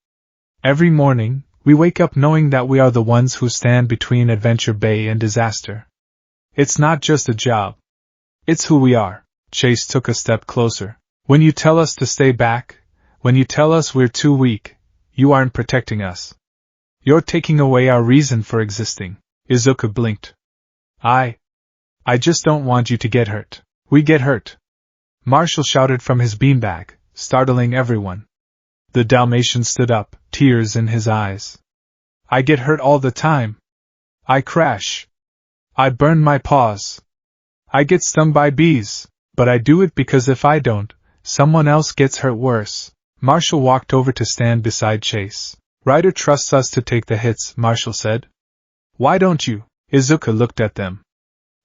Every morning, we wake up knowing that we are the ones who stand between Adventure Bay and disaster. It's not just a job. It's who we are." Chase took a step closer. "When you tell us to stay back, when you tell us we're too weak, you aren't protecting us. You're taking away our reason for existing." Izuku blinked. I just don't want you to get hurt." "We get hurt," Marshall shouted from his beanbag, startling everyone. The Dalmatian stood up, tears in his eyes. "I get hurt all the time. I crash. I burn my paws. I get stung by bees, but I do it because if I don't, someone else gets hurt worse." Marshall walked over to stand beside Chase. "Ryder trusts us to take the hits," Marshall said. "Why don't you?" Izuku looked at them.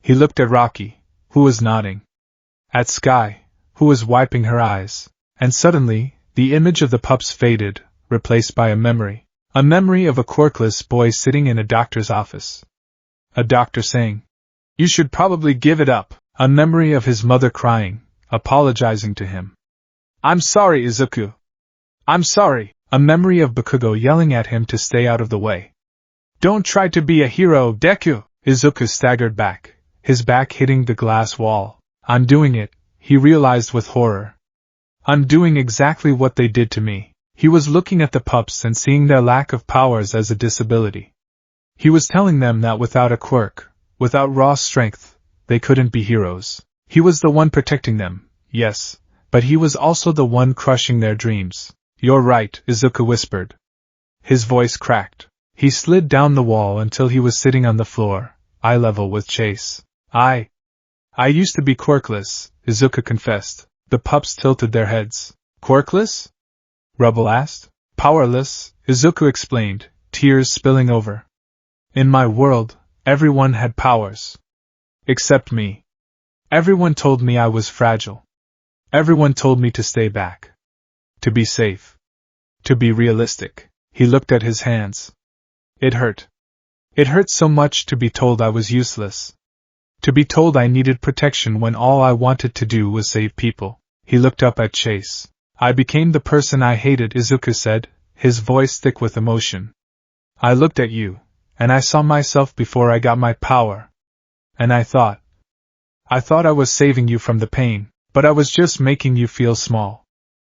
He looked at Rocky, who was nodding. At Sky, who was wiping her eyes. And suddenly, the image of the pups faded, replaced by a memory. A memory of a quirkless boy sitting in a doctor's office. A doctor saying, "You should probably give it up." A memory of his mother crying, apologizing to him. "I'm sorry, Izuku. I'm sorry." A memory of Bakugo yelling at him to stay out of the way. "Don't try to be a hero, Deku." Izuku staggered back, his back hitting the glass wall. "I'm doing it," he realized with horror. "I'm doing exactly what they did to me." He was looking at the pups and seeing their lack of powers as a disability. He was telling them that without a quirk, without raw strength, they couldn't be heroes. He was the one protecting them, yes, but he was also the one crushing their dreams. "You're right," Izuku whispered. His voice cracked. He slid down the wall until he was sitting on the floor, eye level with Chase. I used to be quirkless," Izuku confessed. The pups tilted their heads. "Quirkless?" Rubble asked. "Powerless," Izuku explained, tears spilling over. "In my world, everyone had powers. Except me. Everyone told me I was fragile. Everyone told me to stay back. To be safe. To be realistic." He looked at his hands. It hurt. It hurt so much to be told I was useless. To be told I needed protection when all I wanted to do was save people. He looked up at Chase. "I became the person I hated," Izuku said, his voice thick with emotion. "I looked at you, and I saw myself before I got my power. And I thought I was saving you from the pain, but I was just making you feel small.